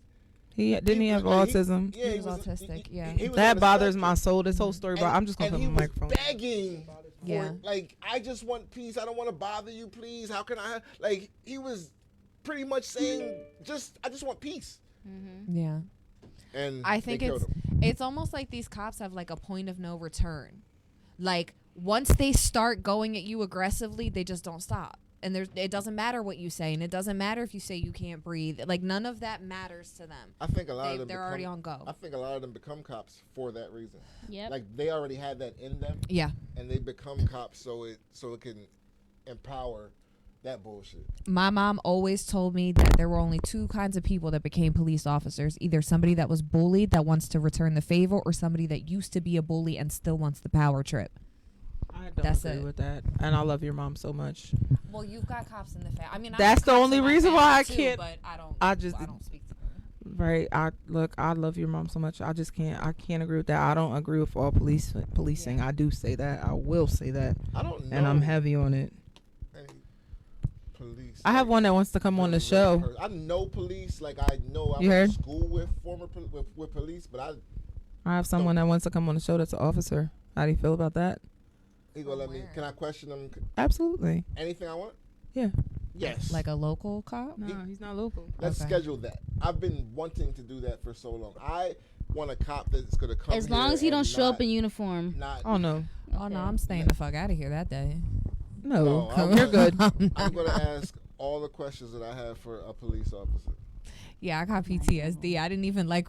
didn't he have like, autism? Yeah, He was autistic, yeah. he was on That the bothers spectrum. my soul. This whole story. But I'm just gonna and put he my was microphone. begging for Yeah. like, I just want peace. I don't want to bother you, please. How can I? Like, he was pretty much saying, I just want peace. Yeah. And I think they killed him. it's almost like these cops have like a point of no return. Like once they start going at you aggressively, they just don't stop. And it doesn't matter what you say, and it doesn't matter if you say you can't breathe. Like none of that matters to them. I think a lot of them They're already on go. I think a lot of them become cops for that reason. Yep. Like they already had that in them, Yeah. and they become cops so it can empower That bullshit. My mom always told me that there were only two kinds of people that became police officers. Either somebody that was bullied that wants to return the favor, or somebody that used to be a bully and still wants the power trip. I don't That's agree it. with that, and I love your mom so much. Well, you've got cops in the family. I mean, That's the only reason why I too, can't. But I don't speak to them. Right. I love your mom so much. I just can't. I can't agree with that. I don't agree with all policing. Yeah. I do say that. I will say that. I don't know. And I'm heavy on it. Any police. I have one that wants to come on the show. I know police. Like I know I You went heard? to school with with police, but I have someone that wants to come on the show that's an officer. How do you feel about that? he gonna let me. Can I question him? Absolutely. Anything I want? Yeah. Yes. Like a local cop? No, he's not local. Let's Okay. schedule that. I've been wanting to do that for so long. I want a cop that's gonna come. As long here as he don't and show up not- in uniform. Not. Oh no. Oh no, I'm staying the fuck out of here that day. No, I'm you're good. I'm gonna ask all the questions that I have for a police officer. Yeah, I got PTSD. I didn't even like.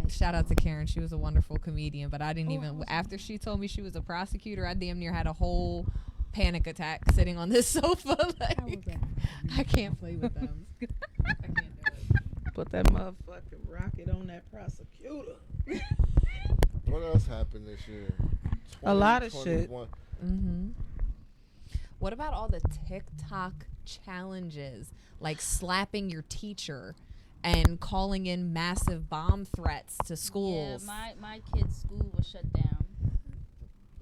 Shout out to Karen. She was a wonderful comedian, but I didn't even. After she told me she was a prosecutor, I damn near had a whole panic attack sitting on this sofa. Like, I can't play with them. I can't do it. Put that motherfucking rocket on that prosecutor. What else happened this year? A lot of shit. 2021. Mm-hmm. What about all the TikTok challenges, like slapping your teacher and calling in massive bomb threats to schools? Yeah, my kid's school was shut down.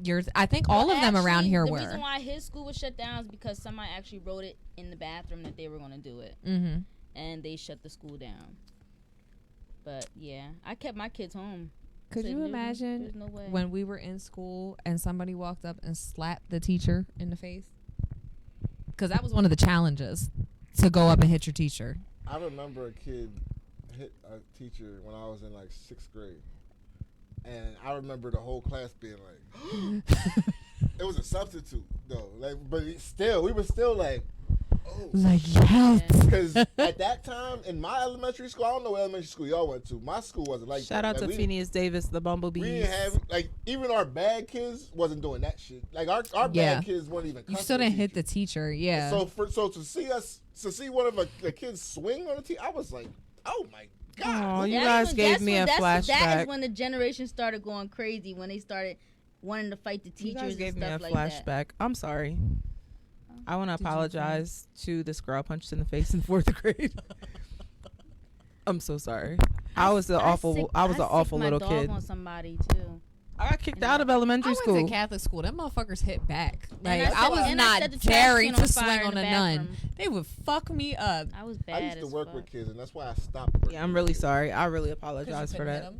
Yours, I think all of them around here the were. The reason why his school was shut down is because somebody actually wrote it in the bathroom that they were going to do it. Mm-hmm. And they shut the school down. But, yeah, I kept my kids home. Could Said you there's imagine no way. when we were in school and somebody walked up and slapped the teacher in the face? Because that was one of the challenges, to go up and hit your teacher. I remember a kid hit a teacher when I was in like 6th grade. And I remember the whole class being like, it was a substitute though. Like, but we were still like, oh. Like, yes. Because at that time in my elementary school, I don't know what elementary school y'all went to. My school wasn't like Shout that. out to Like, Phineas Davis, the Bumblebees. we didn't have like even our bad kids wasn't doing that shit. Like our Yeah. bad kids weren't even. You cussing still didn't hit teacher. the teacher, yeah. So to see one of the kids swing on the teacher, I was like, oh my god. Oh, you guys gave me a That flashback. is when the generation started going crazy, when they started wanting to fight the You teachers guys gave and me a stuff like that. flashback. I'm sorry. I want to Did you apologize to this girl I punched in the face in 4th grade. I'm so sorry. I was an awful little my kid. dog on somebody too. I got kicked out of elementary I school. went to Catholic school. Them motherfuckers hit back. Like, I I was set not the trash daring can on to fire swing in on the a nun. bathroom. They would fuck me up. I was I bad used to as work fuck. with kids, and that's why I stopped working. Yeah, I'm really sorry. I really apologize for that.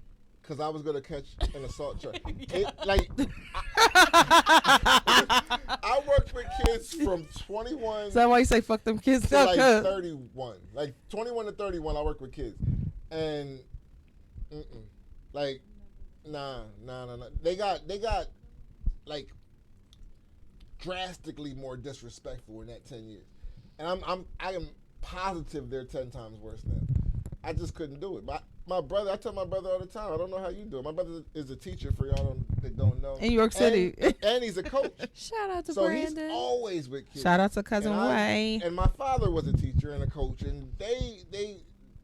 Because I was gonna catch an assault charge. I worked with kids from 21 Is that why you say fuck them kids? to like 31. Like 21 to 31, I worked with kids, and like nah. They got like drastically more disrespectful in that 10 years, and I am positive they're 10 times worse now. I just couldn't do it. My brother, I tell my brother all the time, I don't know how you do it. My brother is a teacher, for y'all that don't know. In New York City. And he's a coach. Shout out to So Brandon. he's always with kids. Shout out to Cousin And Way. And my father was a teacher and a coach, and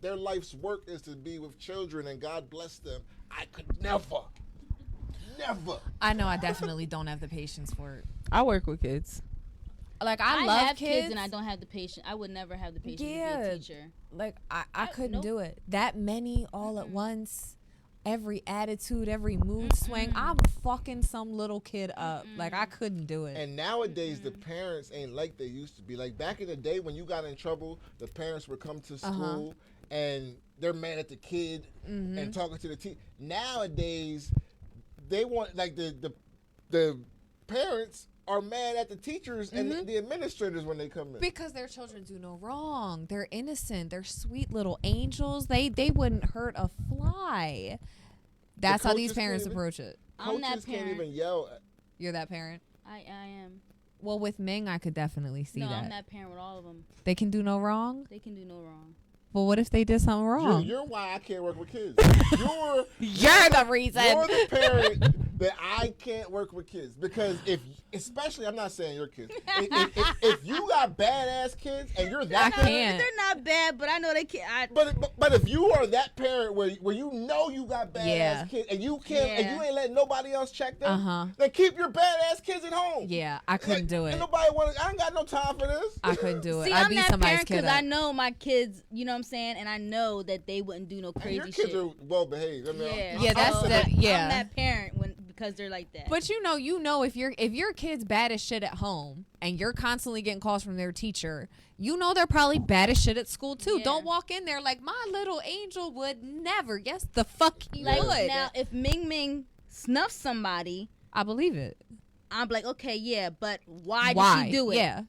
their life's work is to be with children, and God bless them. I could never. I know I definitely don't have the patience for it. I work with kids. Like, I love have kids. and I don't have the patience. I would never have the patience to be Yeah. a teacher. Like, I couldn't nope. do it. That many all at once, every attitude, every mood swing. I'm fucking some little kid up. Like, I couldn't do it. And nowadays, the parents ain't like they used to be. Like, back in the day when you got in trouble, the parents would come to school and they're mad at the kid and talking to the teacher. Nowadays, they want, like, the parents are mad at the teachers and the administrators when they come in. Because their children do no wrong. They're innocent. They're sweet little angels. They wouldn't hurt a fly. That's how these coaches can't parents even- approach it. I'm that Coaches can't parent. even yell. You're that parent? I am. Well, with Ming, I could definitely see No, that. I'm that parent with all of them. They can do no wrong? They can do no wrong. Well, what if they did something wrong? You're why I can't work with kids. You're You're the reason. You're the parent that I can't work with kids because especially I'm not saying your kids, if you got badass kids and you're that can't. They're not bad, but I know they can't. But if you are that parent where you know you got badass kids and you can't and you ain't letting nobody else check them, then keep your badass kids at home. Yeah, I couldn't do it. And nobody I ain't got no time for this. I couldn't do it. See, I'd I'm be that somebody's parent kid because I up. know my kids, you know what I'm saying, and I know that they wouldn't do no crazy Your shit. kids are well behaved. I mean, Yeah, that's that. Yeah, I'm that parent because they're like that. but you know, if your kid's bad as shit at home and you're constantly getting calls from their teacher, you know they're probably bad as shit at school too. Yeah. Don't walk in there like my little angel would never. Yes, the fuck he like would. now, if Ming Ming snuffs somebody, I believe it. I'm like, okay, yeah, but why did she do it? Yeah,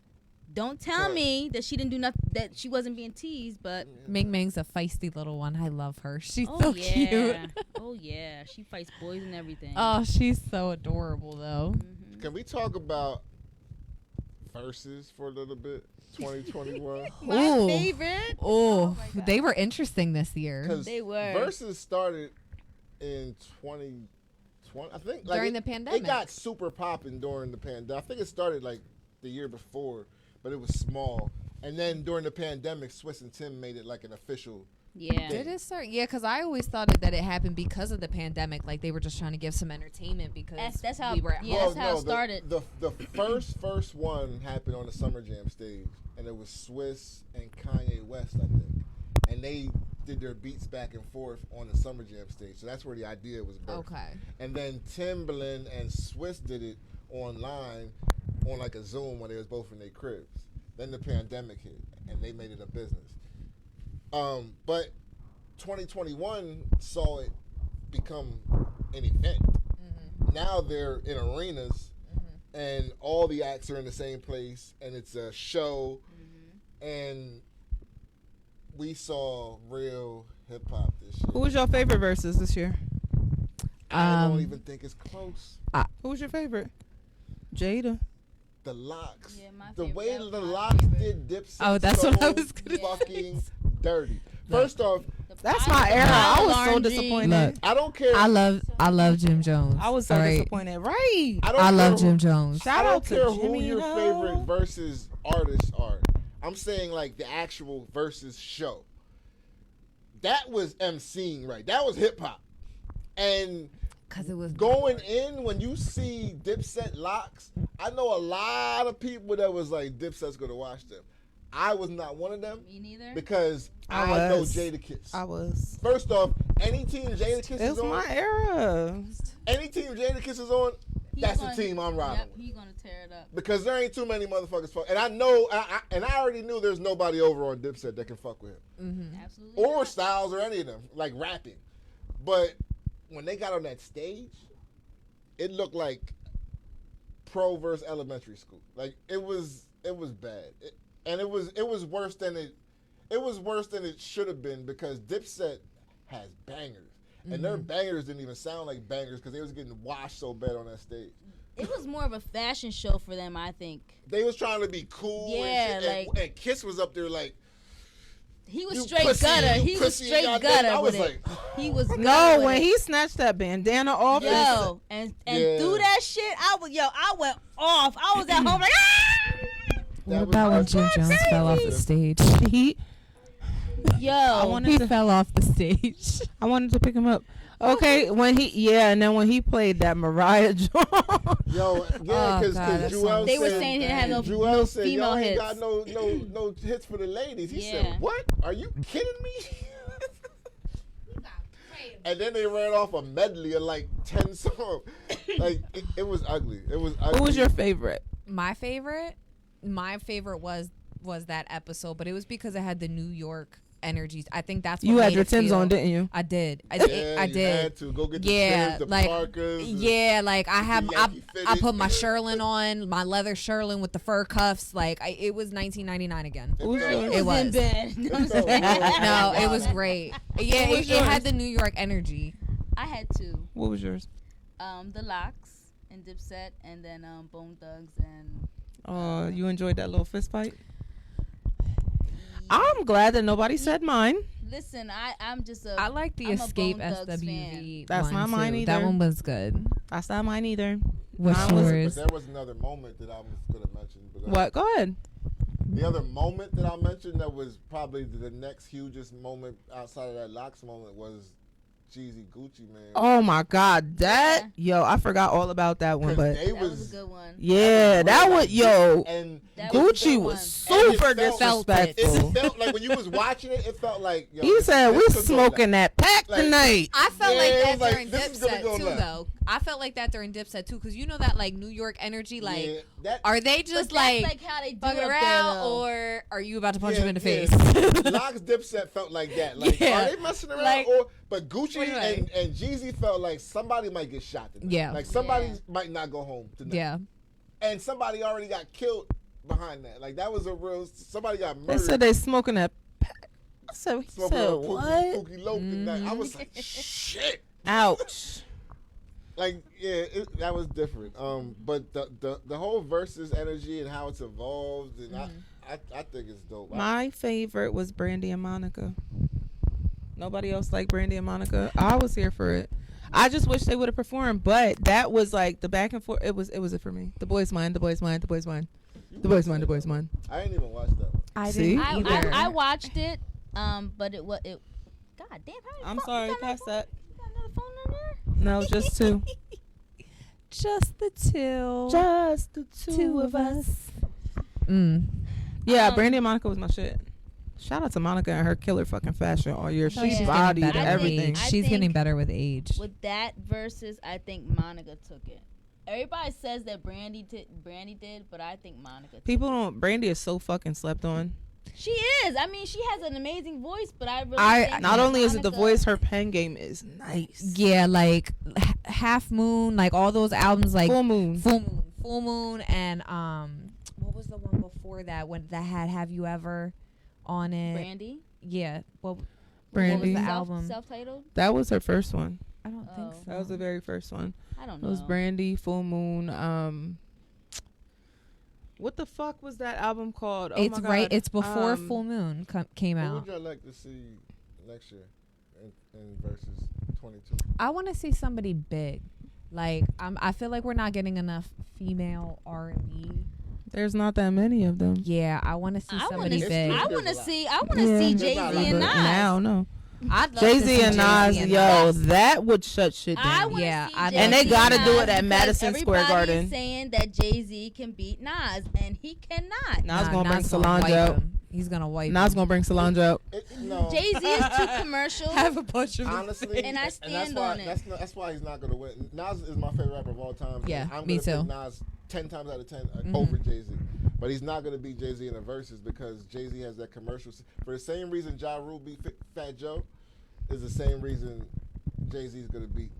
Don't tell me that she didn't do nothing, that she wasn't being teased, but Ming Ming's a feisty little one. I love her. She's oh so yeah, cute. oh yeah, she fights boys and everything. Oh, she's so adorable though. Can we talk about verses for a little bit? 2021. My Ooh. favorite. Oh, they were interesting this year. Because They were. verses started in 2020. I think During the pandemic. It got super popping during the pandemic. I think it started like the year before, but it was small. And then during the pandemic, Swiss and Tim made it like an official. Yeah. Did it start? Yeah, because I always thought that it happened because of the pandemic. Like they were just trying to give some entertainment because That's how. we were at Yeah, home. that's how it started. The first one happened on the Summer Jam stage, and it was Swiss and Kanye West, I think, and they did their beats back and forth on the Summer Jam stage. So that's where the idea was birthed. Okay. And then Timbaland and Swiss did it online on like a Zoom when they was both in their cribs. Then the pandemic hit, and they made it a business. But 2021 saw it become an event. Mm-hmm. Now they're in arenas, and all the acts are in the same place, and it's a show, and we saw real hip hop this year. Who was your favorite verses this year? I don't even think it's close. Who was your favorite? Jada. The Locks. Yeah, my The favorite. way That was the my Locks favorite. did Dipset. Oh, that's so what I was gonna fucking dirty. First off, That's my era. I was so Laundry. disappointed. Look, I don't care. I love Jim Jones. I was so all right? disappointed. Right. I love Jim Jones. Shout I out don't to care who Jimmy your though. favorite versus artists are. I'm saying like the actual versus show. That was emceeing right. That was hip hop. And Because it was going in when you see Dipset Locks, I know a lot of people that was like Dipset's gonna watch them. I was not one of them Me neither. because I know was. Jadakiss. I was. First off, any team Jadakiss It is was on, my era. any team Jadakiss is on, He that's gonna- the team I'm riding Yep, with. he gonna tear it up. Because there ain't too many motherfuckers fuck. And I know, and I already knew there's nobody over on Dipset that can fuck with him. Absolutely. Or not. Styles or any of them, like rapping. But when they got on that stage, it looked like pro versus elementary school. Like it was bad. And it was worse than it should have been because Dipset has bangers. And their bangers didn't even sound like bangers because they was getting washed so bad on that stage. It was more of a fashion show for them, I think. They was trying to be cool Yeah, and shit. like- And Kiss was up there like, He was you straight pussy, gutter. you He was pussy, straight goddamn. gutter I was with it. like, He was gutter No, with when it. he snatched that bandana off. Yo, and Yeah. through that shit, I went off. I was at home like, ah! What about when Jim Jones fell off the stage? He Yo, wanted He to- fell off the stage. I wanted to pick him up. Okay, and then when he played that Mariah Jones. yo, yeah, Oh, because God, that Jewel song- They were said, saying he didn't have no Jewel said, female y'all ain't hits. got no hits for the ladies. He Yeah. said, what? Are you kidding me? And then they ran off a medley of like 10 songs. Like, it was ugly. It was ugly. Who was your favorite? My favorite was that episode, but it was because it had the New York energies. I think that's what You had made your it Timbs feel- on, didn't you? I did. I Yeah, you did. had to. Go get the Yeah, Timbs, the like Parkers. yeah, like I have Yankee I fitted. put my Sherlin on, my leather Sherlin with the fur cuffs. Like it was 1999 again. It was- It was. in bed. it felt real. No, it was great. Yeah, was it had yours? the New York energy. I had two. What was yours? The Locks and Dipset, and then Bone Thugs and. You enjoyed that little fist fight? I'm glad that nobody said mine. Listen, I'm just a. I like the I'm a Escape Bone Thugs SWV. That's one not mine too. either. That one was good. That's not mine either. What's Mine was- yours? But there was another moment that I was going to mention. But What? Go ahead. The other moment that I mentioned that was probably the next hugest moment outside of that Locks moment was Jeezy Gucci, man. Oh my God, that yo, I forgot all about that one, 'Cause but they That was a good one. yeah, that was yo. And That was a Gucci good was one. super And it felt- disrespectful. it felt like when you was watching it, it felt like yo, He this- said, this "We could go smoking left." that pack Like, tonight." I felt Yeah, like it that was like, during this is gonna Dipset go too, left. though. I felt like that during Dipset too, because you know that like New York energy, like Yeah, that- are they But just that's like how they do fucking up around, there, though. or are you about to punch yeah, him in the yeah. face? Locks Dipset felt like that. Like, Yeah. are they messing around? Like, But Gucci what are they? and Jeezy felt like somebody might get shot tonight. Yeah. Like somebody Yeah. might not go home tonight. Yeah, And somebody already got killed behind that. Like that was a real. Somebody got They murdered. said they smoking that pack. I said, he smoking said on what? Pookie Loke tonight. I was like, shit. Ouch. Like yeah, that was different. But the whole versus energy and how it's evolved, and I think it's dope. My favorite was Brandy and Monica. Nobody else liked Brandy and Monica. I was here for it. I just wish they would have performed, but that was like the back and forth. It was it for me. The boys mine, the boys mine, the boys mine, the boys mine, the boys mine. I ain't even watched that one. I See? didn't I, either. I watched it, but it was it. God damn! How I'm sorry, pass that. You got another phone in there? No, just two. Just the two. Just the two of us. Yeah, Brandy and Monica was my shit. Shout out to Monica and her killer fucking fashion all year. She's She's getting bodied better with everything. age. I She's getting think- better with age. With that versus, I think Monica took it. Everybody says that Brandy did, but I think Monica. Took People don't. Brandy is so fucking slept on. She is. I mean, she has an amazing voice, but I really think Not that only is it the Monica- voice, her pen game is nice. Yeah, like Half Moon, like all those albums, like Full Moon. Full Moon, and what was the one before that when that had Have You Ever on it? Brandy. Yeah, well, Brandy. What was the album? Self-titled. That was her first one. I don't think so. That was the very first one. I don't It know. was Brandy, Full Moon. What the fuck was that album called? Oh It's my right. God. It's before Full Moon came What out. would y'all like to see next year in versus 22? I want to see somebody big. Like I feel like we're not getting enough female R&B. There's not that many of them. Yeah, I want to see I want somebody to. big. I want to see. I want to see Jay Z There's and not Nas. Now, no. I'd love Jay to Z see and Nas, Jay-Z yo, Nas. that would shut shit I down. want to Yeah, see I- Jay-Z And they gotta and do Nas it at because Madison Square everybody's Garden. saying that Jay Z can beat Nas, and he cannot. Nas Nah, gonna bring Nas Solange wipe out. him. He's gonna wipe. Nas him. gonna bring Solange out. No. Jay Z is too commercial. have a bunch of. Honestly, And I that's stand why, on it. That's why he's not going to win. Nas is my favorite rapper of all time. Yeah, I'm me gonna too. pick Nas 10 times out of 10 over Jay-Z. But he's not going to beat Jay-Z in the verses because Jay-Z has that commercial. For the same reason Ja Rule beat Fat Joe is the same reason Jay-Z is going to beat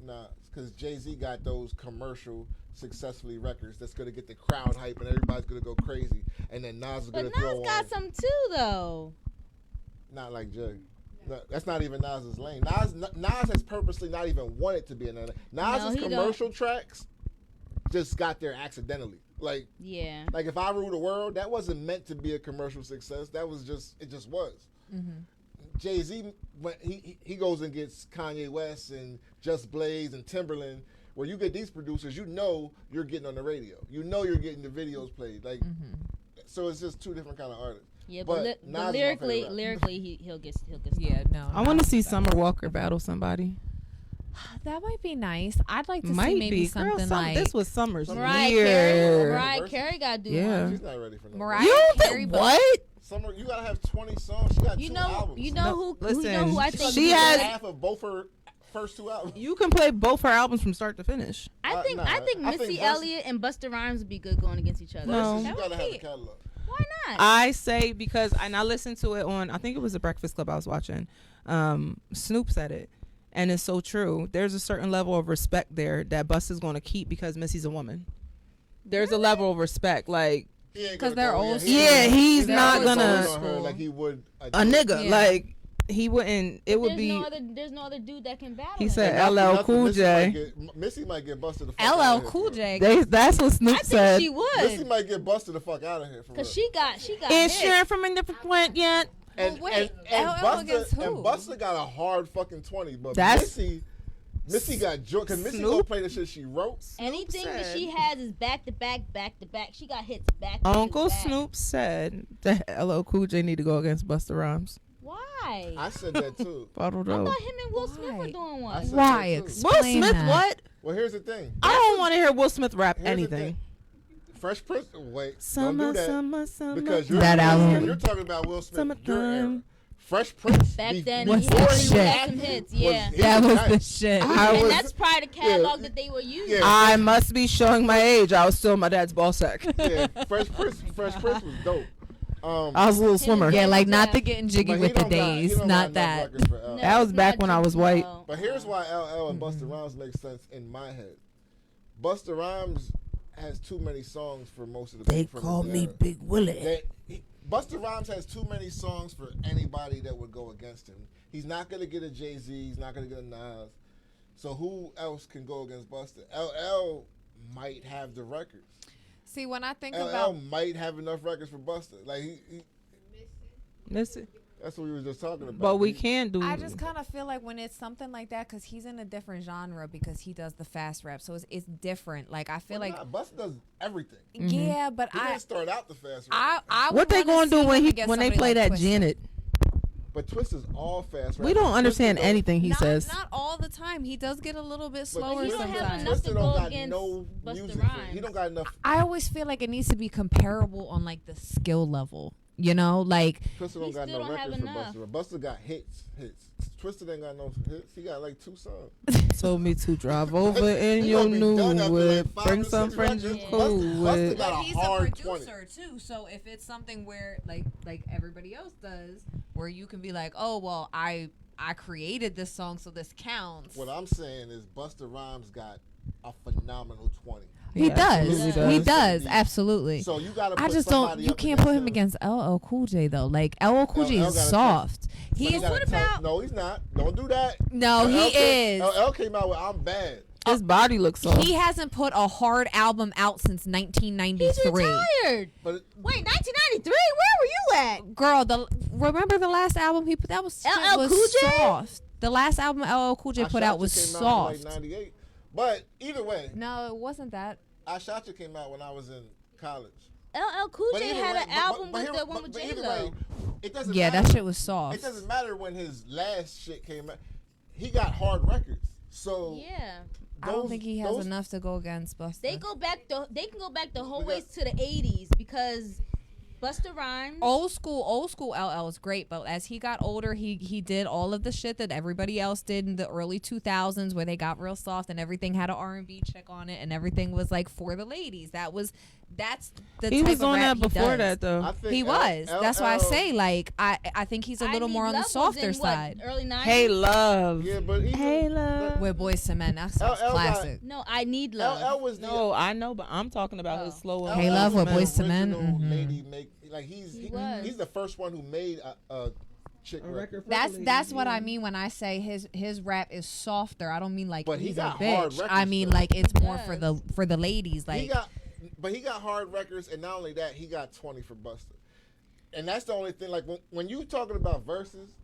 Nas. Because Jay-Z got those commercial successfully records that's going to get the crowd hype and everybody's going to go crazy. And then Nas is But going to throw Nas got on. some too, though. Not like Jay. No, that's not even Nas's lane. Nas has purposely not even wanted to be in that. Nas's he don't. commercial tracks just got there accidentally. Like Yeah. If I Rule the World, that wasn't meant to be a commercial success. That was just, it just was. Jay-Z, when he goes and gets Kanye West and Just Blaze and Timberland, where you get these producers, you know you're getting on the radio. You know you're getting the videos played. Like, so it's just two different kind of artists. Yeah, But but, Nas is my lyrically, favorite rapper. he'll get. Yeah, no. I want to see Summer Walker battle somebody. That might be nice. I'd like to see Might maybe be. something Girl, like this was Summer's Mariah year. Carey. Mariah Carey got to do Yeah. one. She's not ready for no. Mariah You don't Carey. think but- what? Summer, you gotta have 20 songs. She got You two know, albums. you know No, who listen, you know who I think she is has- good? half of both her first two albums. You can play both her albums from start to finish. I think nah, I think I think Missy Vers- Elliott and Busta Rhymes would be good going against each other. No. You gotta have the catalog. Why not? I say because I listened to it on, I think it was the Breakfast Club I was watching. Snoop said it, and it's so true. There's a certain level of respect there that Busta's going to keep because Missy's a woman. There's a level of respect, like He ain't 'Cause gonna they're go- old yeah, he's They're not always gonna old on her like he would a nigga Yeah. like he wouldn't. It would be. There's no other dude that can battle. He him. said And not for LL nothing, Cool J. Missy might get busted the fuck LL out of here Cool for J. That's what Snoop I think said. she Missy would, might get busted the fuck out of here for real. cause she got Is hit. Sharon from a different point yet? And, Well, wait, and LL against Busta, who? and Busta got a hard fucking 20, but That's- Missy Missy got joy because Missy Snoop? gonna play the shit she wrote. Anything that said- she has is back to back, back to back. She got hits back. Uncle to back. Snoop said that LL Cool J need to go against Busta Rhymes. Why? I said that too. Bottle I Joe. thought him and Will Smith were Why? doing I one. said Why? that too. Will Explain Smith that. what? Well, here's the thing. I don't want to hear Will Smith rap Here's the anything. thing. Fresh Prince. Wait, Summer, don't do that. summer, summer. Because you're, That album. you're talking about Will Smith. Your Summertime. era. Fresh Prince. Back then, What's before that he shit? had some hits, yeah. That was nice. the shit. I And was- that's probably the catalog that they were using. Yeah. I must be showing my age. I was still my dad's ball sack. Yeah, Fresh Prince was dope. I was a little swimmer. Yeah, like not Yeah. the getting jiggy but he with the don't got- he days, don't got not enough that. records for LL. No, That was it's back not when I was just- white. no. But here's why LL and Busta Rhymes make sense in my head. Busta Rhymes has too many songs for most of the people from his era. Big Willie. Busta Rhymes has too many songs for anybody that would go against him. He's not gonna get a Jay-Z. He's not gonna get a Nas. So who else can go against Busta? LL might have the records. See, when I think LL about might have enough records for Busta. Like he Miss it. that's what we were just talking about. But we He- can't do. I just kind of feel like when it's something like that, because he's in a different genre because he does the fast rap, so it's different. Like I feel Well, like, nah, Busta does everything. yeah, but He didn't start out the fast rap. I What would they wanna gonna do see when him he against when they somebody play like that Twista. Janet? But Twista's all fast rap. We don't Twista understand don't- anything he not, says. Not all the time. He does get a little bit But slower he don't Twista have sometimes. enough to Twista go don't got against no Busta music. Rhymes. He don't got enough. I always feel like it needs to be comparable on like the skill level. You know, like Twista don't He got still no don't have records for enough. Busta. Busta got hits. Twista ain't got no hits. He got like 2 songs. Told me to drive over in He your gonna be new done after whip. like 5 Bring or some 6 friends you records. cool Busta with. got but a he's a hard 20. producer too. So if it's something where like everybody else does, where you can be like, oh well, I created this song, so this counts. What I'm saying is Busta Rhymes got a phenomenal 20. He Yeah, does. absolutely He does. does. Absolutely. So you got to. I just don't. You can't put him against LL Cool J though. Like LL Cool J LL is gotta soft. He's What about? No, he's not. Don't do that. no, he is. LL came out with "I'm Bad." His body looks soft. He hasn't put a hard album out since 1993. He's retired. But Wait, 1993? Where were you at? Girl, remember the last album he put? That was LL was Cool J? soft. The last album LL Cool J I put Shot out You was came out soft. in like '98. But either way, No, it wasn't that. I Shot You came out when I was in college. LL Cool But J either had way- an album but with here- the one with but J either Lo. way, it doesn't Yeah, matter. that shit was soft. It doesn't matter when his last shit came out. He got hard records. So Yeah, I don't those- think he has those- enough to go against Busta. they go back. They can go back the whole We ways got- to the '80s because Busta Rhymes. Old school LL was great, but as he got older, he did all of the shit that everybody else did in the early 2000s, where they got real soft and everything had an R&B chick on it, and everything was like for the ladies. That's the He type was of on rap that before he does. that though. I think He was. That's why I LL say like I think he's a I little Need more on the Love was softer in, side. What, early '90s. Hey love. Yeah, but even, Hey love. With Boys to Men, that's LL got- classic. No, I Need Love. LL was the No, I know, but I'm talking about his Oh. slow. Hey Love was with the Boyz II Men, original mhm. lady make like He was. he's the first one who made a chick record. That's what I mean when I say his rap is softer. I don't mean like But he he's got a hard bitch. records, I mean though. like it's more Yes. for the ladies. Like He got hard records, and not only that, he got 20 for Busta. And that's the only thing. Like when you talking about verses,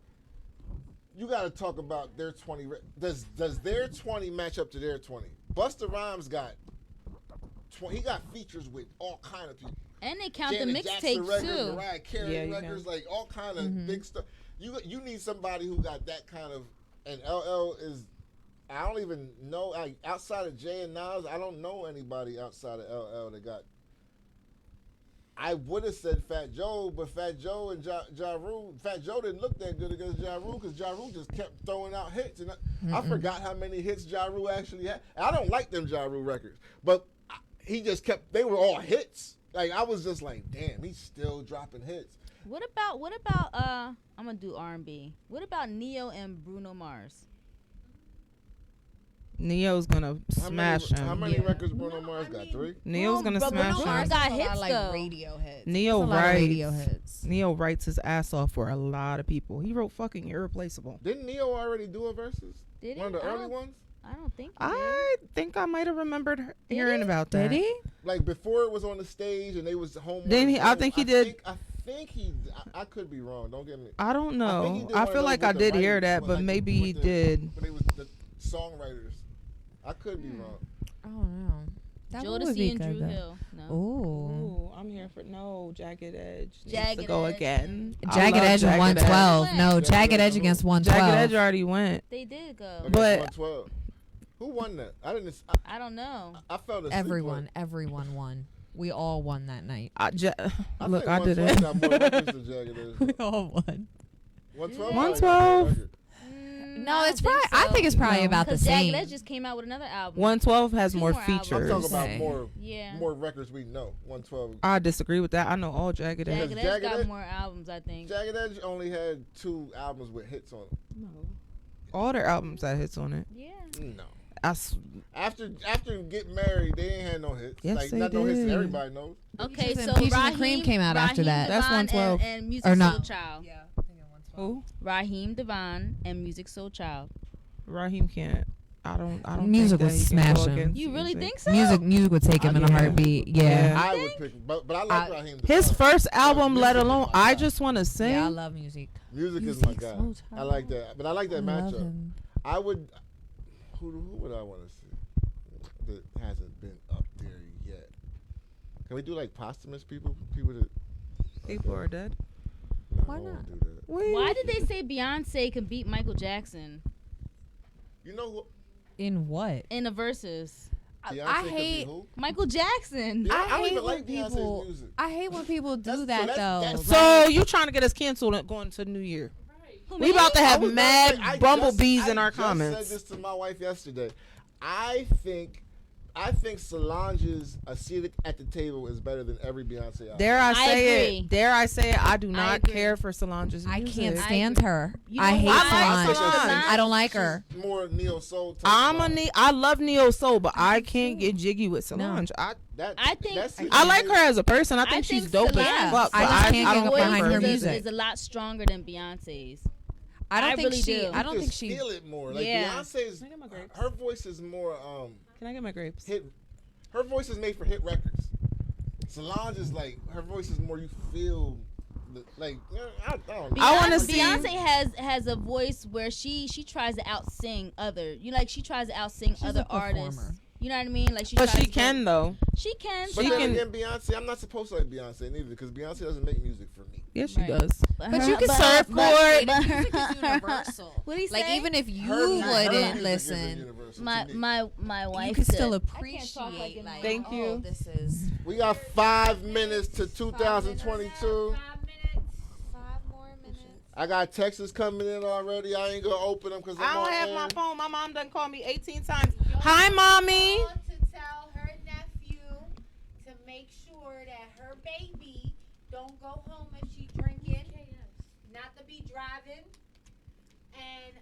you got to talk about their 20. Does their 20 match up to their 20? Busta Rhymes got 20. He got features with all kind of people. And they count Janet the Jackson mixtapes records, too. Mariah Carey Yeah, you records, can. like all kind of big stuff. You need somebody who got that kind of. And LL is. I don't even know, like, outside of Jay and Nas, I don't know anybody outside of LL that got. I would have said Fat Joe, but Fat Joe and Ja Rule, Fat Joe didn't look that good against Ja Rule because Ja Rule just kept throwing out hits. And I forgot how many hits Ja Rule actually had. I don't like them Ja Rule records, but he just kept, they were all hits. Like, I was just like, damn, he's still dropping hits. What about I'm gonna do R&B. What about Neo and Bruno Mars? Neo's gonna smash him. How many Yeah. records Bruno Mars got? 3? Neo's gonna Bruno smash Mars him. got That's a lot hits of, like though. radio hits. Neo That's a lot of radio writes. hits. Neo writes his ass off for a lot of people. He wrote fucking Irreplaceable. Didn't Neo already do a versus? Did One he? of the I early don't- ones? I don't think. He did. I think I might have remembered hearing he? about that. Did he? Like before it was on the stage and they was home. Then he- I think he did- I think he. I could be wrong. Don't get me. I don't I think he know. did I one of feel those like with I the did hear writing, that, with but like maybe he with the- did. But it was the songwriters. I could be wrong. I don't know. That one would be Jodeci and good, Drew though. Hill. No. Ooh. I'm here for Jagged Edge. Needs Jagged to go Edge. again. I Jagged love Edge and Jagged 112. Edge. No, Jagged Jagged Edge Edge who? against Edge. 112. Jagged Edge already went. They did go. Against But- 112. Who won that? I didn't. I don't know. I felt asleep. Everyone won. We all won that night. I Look, think I did 112 it. got more records than Jagged Edge. We all won. 112. 112. No, it's probably. I think it's probably about the Because Jagged same. Edge just came out with another album. 112 has Two more more albums. features. I'm talking Okay. about Yeah. more records we know. 112. I disagree with that. I know all Jagged Edge. Jagged Edge Jagged got Edge- more albums, I think. Jagged Edge only had 2 albums with hits on them. All their albums had hits on it. Yeah. No. I s- After Get Married, they ain't had no hits. Yes, like they not no hits that did. everybody knows. Okay, Peaches and- so Peaches and Raheem, Cream came out after Raheem that. That's Devon 112. and Music Or Soul not. Child. Yeah. Who? Raheem Devon and Music Soul Child. Raheem can't. I don't. Music think that was he can go smashing. against You really music. think so? Music would take him in a Yeah. heartbeat. Yeah. I would pick, but I like Raheem. His Devon. first album, Music let is alone my I guy. Just Wanna Sing. Yeah, I love music. Music is my Music guy. Soul I like that, but I like that I love matchup. him. I would. Who would I want to see that hasn't been up there yet? Can we do like posthumous people? People that People are dead. No, Why I won't not? do that. Why did they say Beyonce can beat Michael Jackson You know who? In what? in the verses? Beyonce I could be hate. who? Michael Jackson. Yeah, I don't hate even when like Beyonce's people. music. I hate when people do That's- that so though. that's- So you trying to get us canceled and going to New Year? Who, We me? about to I have was mad not- I bumblebees just- in our I comments. just said this to my wife yesterday. I think Solange's "A Seat at the Table" is better than every Beyonce album. Dare I say agree. it? Dare I say it? I do not agree. care for Solange's I music. can't I stand agree. her. You know I hate why? I like Solange. Solange. I don't like her. She's more neo soul. I love neo soul, but I can't get jiggy with Solange. I think- I like her as a person. I think I she's think dope as Solange- fuck. I but just can't I get don't behind like her her music. is a lot stronger than Beyonce's. I don't I think really she. do. I don't think she. feel it more. Like Yeah. Beyonce's, Can I get my grapes? her voice is more Can I get my grapes? hit. Her voice is made for hit records. Solange is like her voice is more you feel. Like I don't know. I wanna Beyonce- see- Beyonce has a voice where she tries to outsing other. She tries to outsing She's other a artists. performer. You know what I mean? Like But tries she to can though. She can. But She then can- again, Beyonce, I'm not supposed to like Beyonce neither because Beyonce doesn't make music for me. Yes, she Right. does. But you can but- surfboard. but- Music is universal. What do you Like say? even if you Her music wouldn't is listen, universal my to me. my wife you can still said- appreciate. talk like a Like, Thank oh, you. This is. We got 5 minutes to 2022. 5 minutes. 5 more minutes. I got texts coming in already. I ain't gonna open them because I I'm don't have on my air. phone. My mom done called me 18 times. Hi, mommy. To tell her nephew to make sure that her baby don't go home if she drinking, not to be driving, and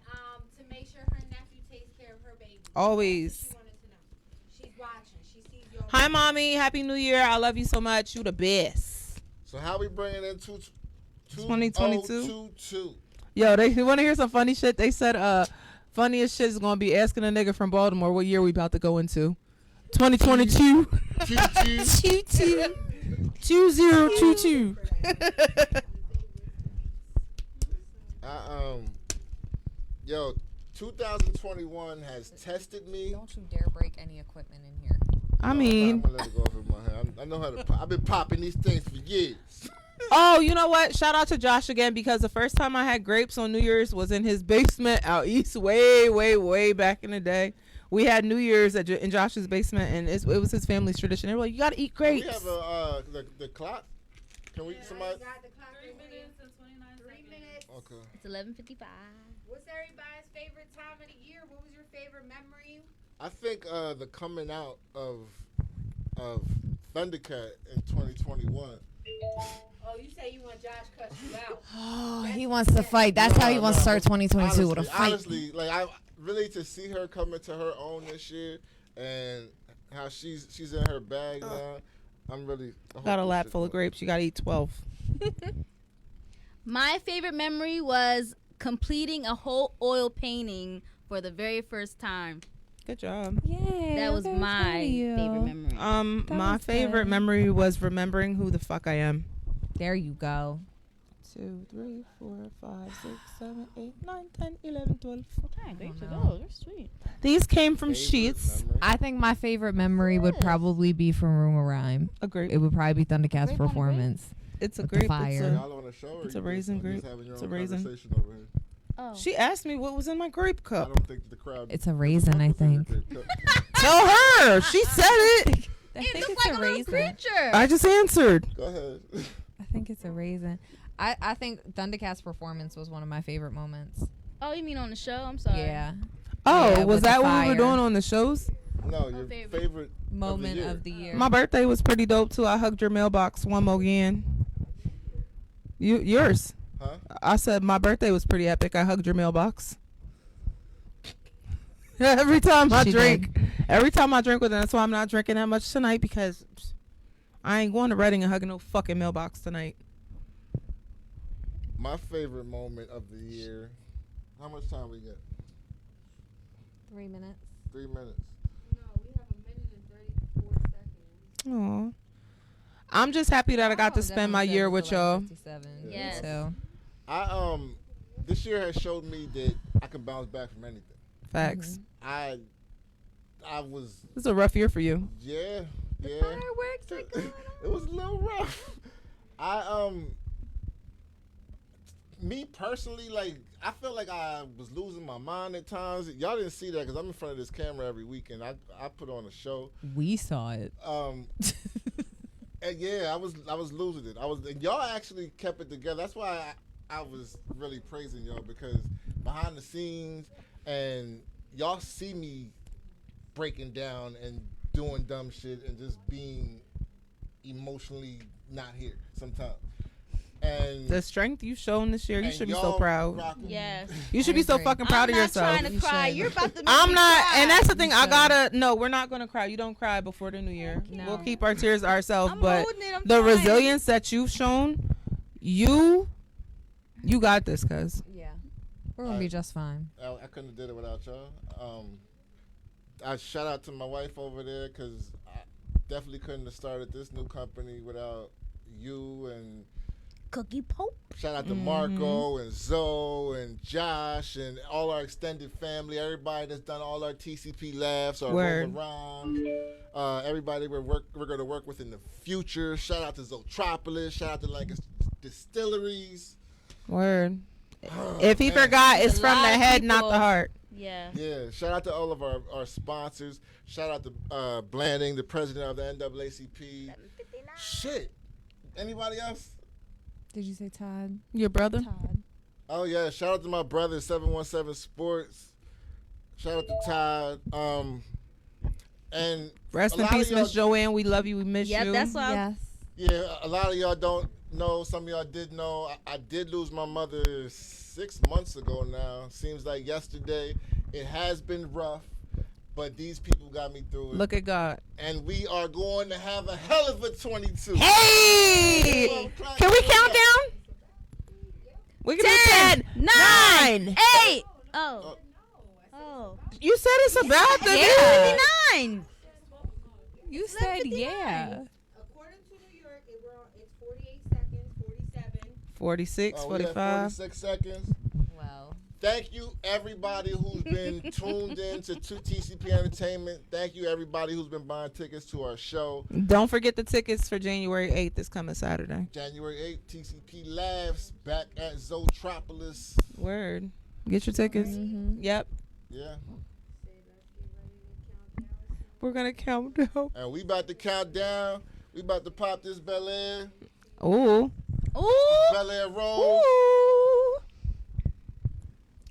to make sure her nephew takes care of her baby. Always. She wanted to know. She's watching. She sees your. Hi, mommy. Happy New Year. I love you so much. You the best. So how we bringing in 2022? 2022? Yo, they want to hear some funny shit. They said, funniest shit is gonna be asking a nigga from Baltimore what year we about to go into. 2022. 2022. Yo, 2021 has tested me. Don't you dare break any equipment in here. I I'm mean, gonna let it go off in my head. I know how to. I've been popping these things for years. oh, you know what? Shout out to Josh again because the first time I had grapes on New Year's was in his basement out east, way back in the day. We had New Year's in Josh's basement, and it was his family's tradition. They were like, "You gotta eat grapes." We have a the clock. Can we somebody? Got the clock 3 over minutes and 29 3 seconds. minutes. Okay. It's 11:55. What's everybody's favorite time of the year? What was your favorite memory? I think the coming out of Thundercat in 2021. Oh, you say you want Josh cuss you out. Oh, he wants to fight. That's how he wants to start 2022 with a fight. Honestly, like I really to see her come into her own this year and how she's in her bag now. I'm really I hope Got a this lap shit full of goes. grapes. You gotta eat 12. My favorite memory was completing a whole oil painting for the very first time. Good job. Yeah, That was my favorite memory. My was favorite good. memory was remembering who the fuck I am. There you go. 2, 3, 4, 5, 6, 7, 8, 9, 10, 11, 12. Dang, they used to know. those. They're sweet. These came from Favorite Sheets. memory? I think my favorite memory would probably be from Room of Rhyme. A grape. It would probably be Thundercats Grape on the grape? performance. It's a with the grape. fire. Y'all on the show? Or It's you a raisin just grape. having your It's own a raisin. conversation over here? Oh. She asked me what was in my grape I cup. don't think the crowd. It's a raisin, I think. Tell her. She said it. I It think looks it's like a a little raisin. creature. I just answered. Go ahead. I think it's a raisin. I think Thundercats performance was one of my favorite moments. Oh, you mean on the show? I'm sorry. Yeah. Oh, Yeah, was with the that what we were fire. doing on the shows? No, your favorite. favorite Moment year. of the year. My birthday was pretty dope too. I hugged your mailbox one more again. Yours. Huh? I said my birthday was pretty epic. I hugged your mailbox. Every time I She drink with her. That's why I'm not drinking that much tonight because I ain't going to Reading and hugging no fucking mailbox tonight. My favorite moment of the year. How much time we get? 3 minutes. 3 minutes. No, we have 1 minute and 34 seconds. Aw. I'm just happy that I got to Oh, spend my definitely year said with it's like y'all. 57. Yes. So I this year has showed me that I can bounce back from anything. Facts. I was This is a rough year for you. yeah. fireworks are going It was a little rough. Me personally, like, I felt like I was losing my mind at times. Y'all didn't see that because I'm in front of this camera every weekend. I put on a show. We saw it. And yeah, I was losing it. And y'all actually kept it together. That's why I was really praising y'all because behind the scenes and y'all see me breaking down and doing dumb shit and just being emotionally not here sometimes. And The strength you've shown this year, you and should be so y'all proud. rocking me. Yes. You should be so agree. fucking proud of yourself. I'm not trying to You cry. should. You're about to make I'm me not, cry. and that's the thing. I should. gotta. No, we're not gonna cry. You don't cry before the new year. Okay. We'll No. keep our tears to ourselves. I'm But holding it. I'm the trying. resilience that you've shown, you got this, cuz. Yeah. We're gonna be just fine. I couldn't have did it without y'all. I shout out to my wife over there because I definitely couldn't have started this new company without you. And Cookie Pope. shout out to Marco and Zoe and Josh and all our extended family, everybody that's done all our TCP laughs, our Word. roam around, everybody we're going to work with in the future. Shout out to Zotropolis. Shout out to Lancaster Distilleries. Word. If he man. forgot, There's it's a from the lot of head, not people. the heart. Yeah. Yeah, shout out to all of our sponsors. Shout out to Blanding, the president of the NAACP. Shit. Anybody else? Did you say Todd? Your brother. Todd. Oh, yeah. Shout out to my brother, 717 Sports. Shout out to Todd. And Rest a in lot of peace, y'all- Miss Joanne. We love you. We miss Yep, you. that's why. Yes. Yeah, a lot of y'all don't know. Some of y'all did know. I did lose my mother 6 months ago now. Seems like yesterday. It has been rough, but these people got me through it. Look at God. And we are going to have a hell of a 22. Hey! Can we count down? We can do 10, 9. 8. Oh. Oh. You said it's about the Yeah. 59. You said yeah. According to New York, it's 48 seconds, 47. 46, We have 45. 46 seconds. Well. Thank you, everybody who's been tuned in to TCP Entertainment. Thank you, everybody who's been buying tickets to our show. Don't forget the tickets for January 8th this coming Saturday. January 8th, TCP Laughs back at Zotropolis. Word. Get your tickets. Yep. Yeah. We're going to count down. And we about to count down. We about to pop this Bel Air. Ooh. Ooh. Bel Air Roll. Ooh.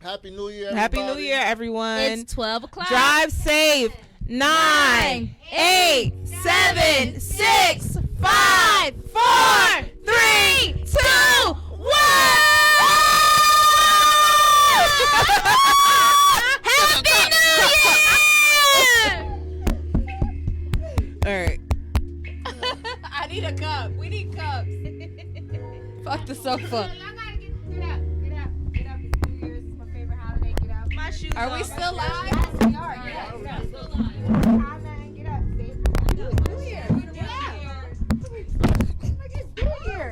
Happy New Year, Happy New everybody. Year, everyone. It's 12 o'clock. Drive safe. 9, 8, 7, 6, 5, 4, 3, 2, 1. Happy New Year! All right. I need a cup. We need cups. Fuck the sofa. Y'all gotta get up. It's New Year's. It's my favorite holiday. Get up. My shoes Are we off. still live? Yes, we are. Get up. Get up. Time and get up. See? New Year. Get up. Like it's New Year.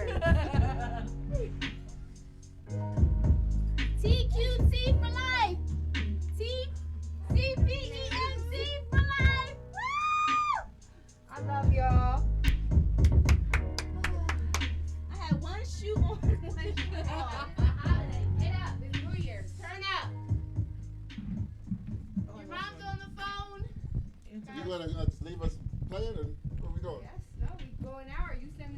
shoe on when you Holiday. Get up. It's New Year's. Turn up. Your mom's on the phone. You gonna leave us playing, or what we doing? Yes. No. We go an hour. You 7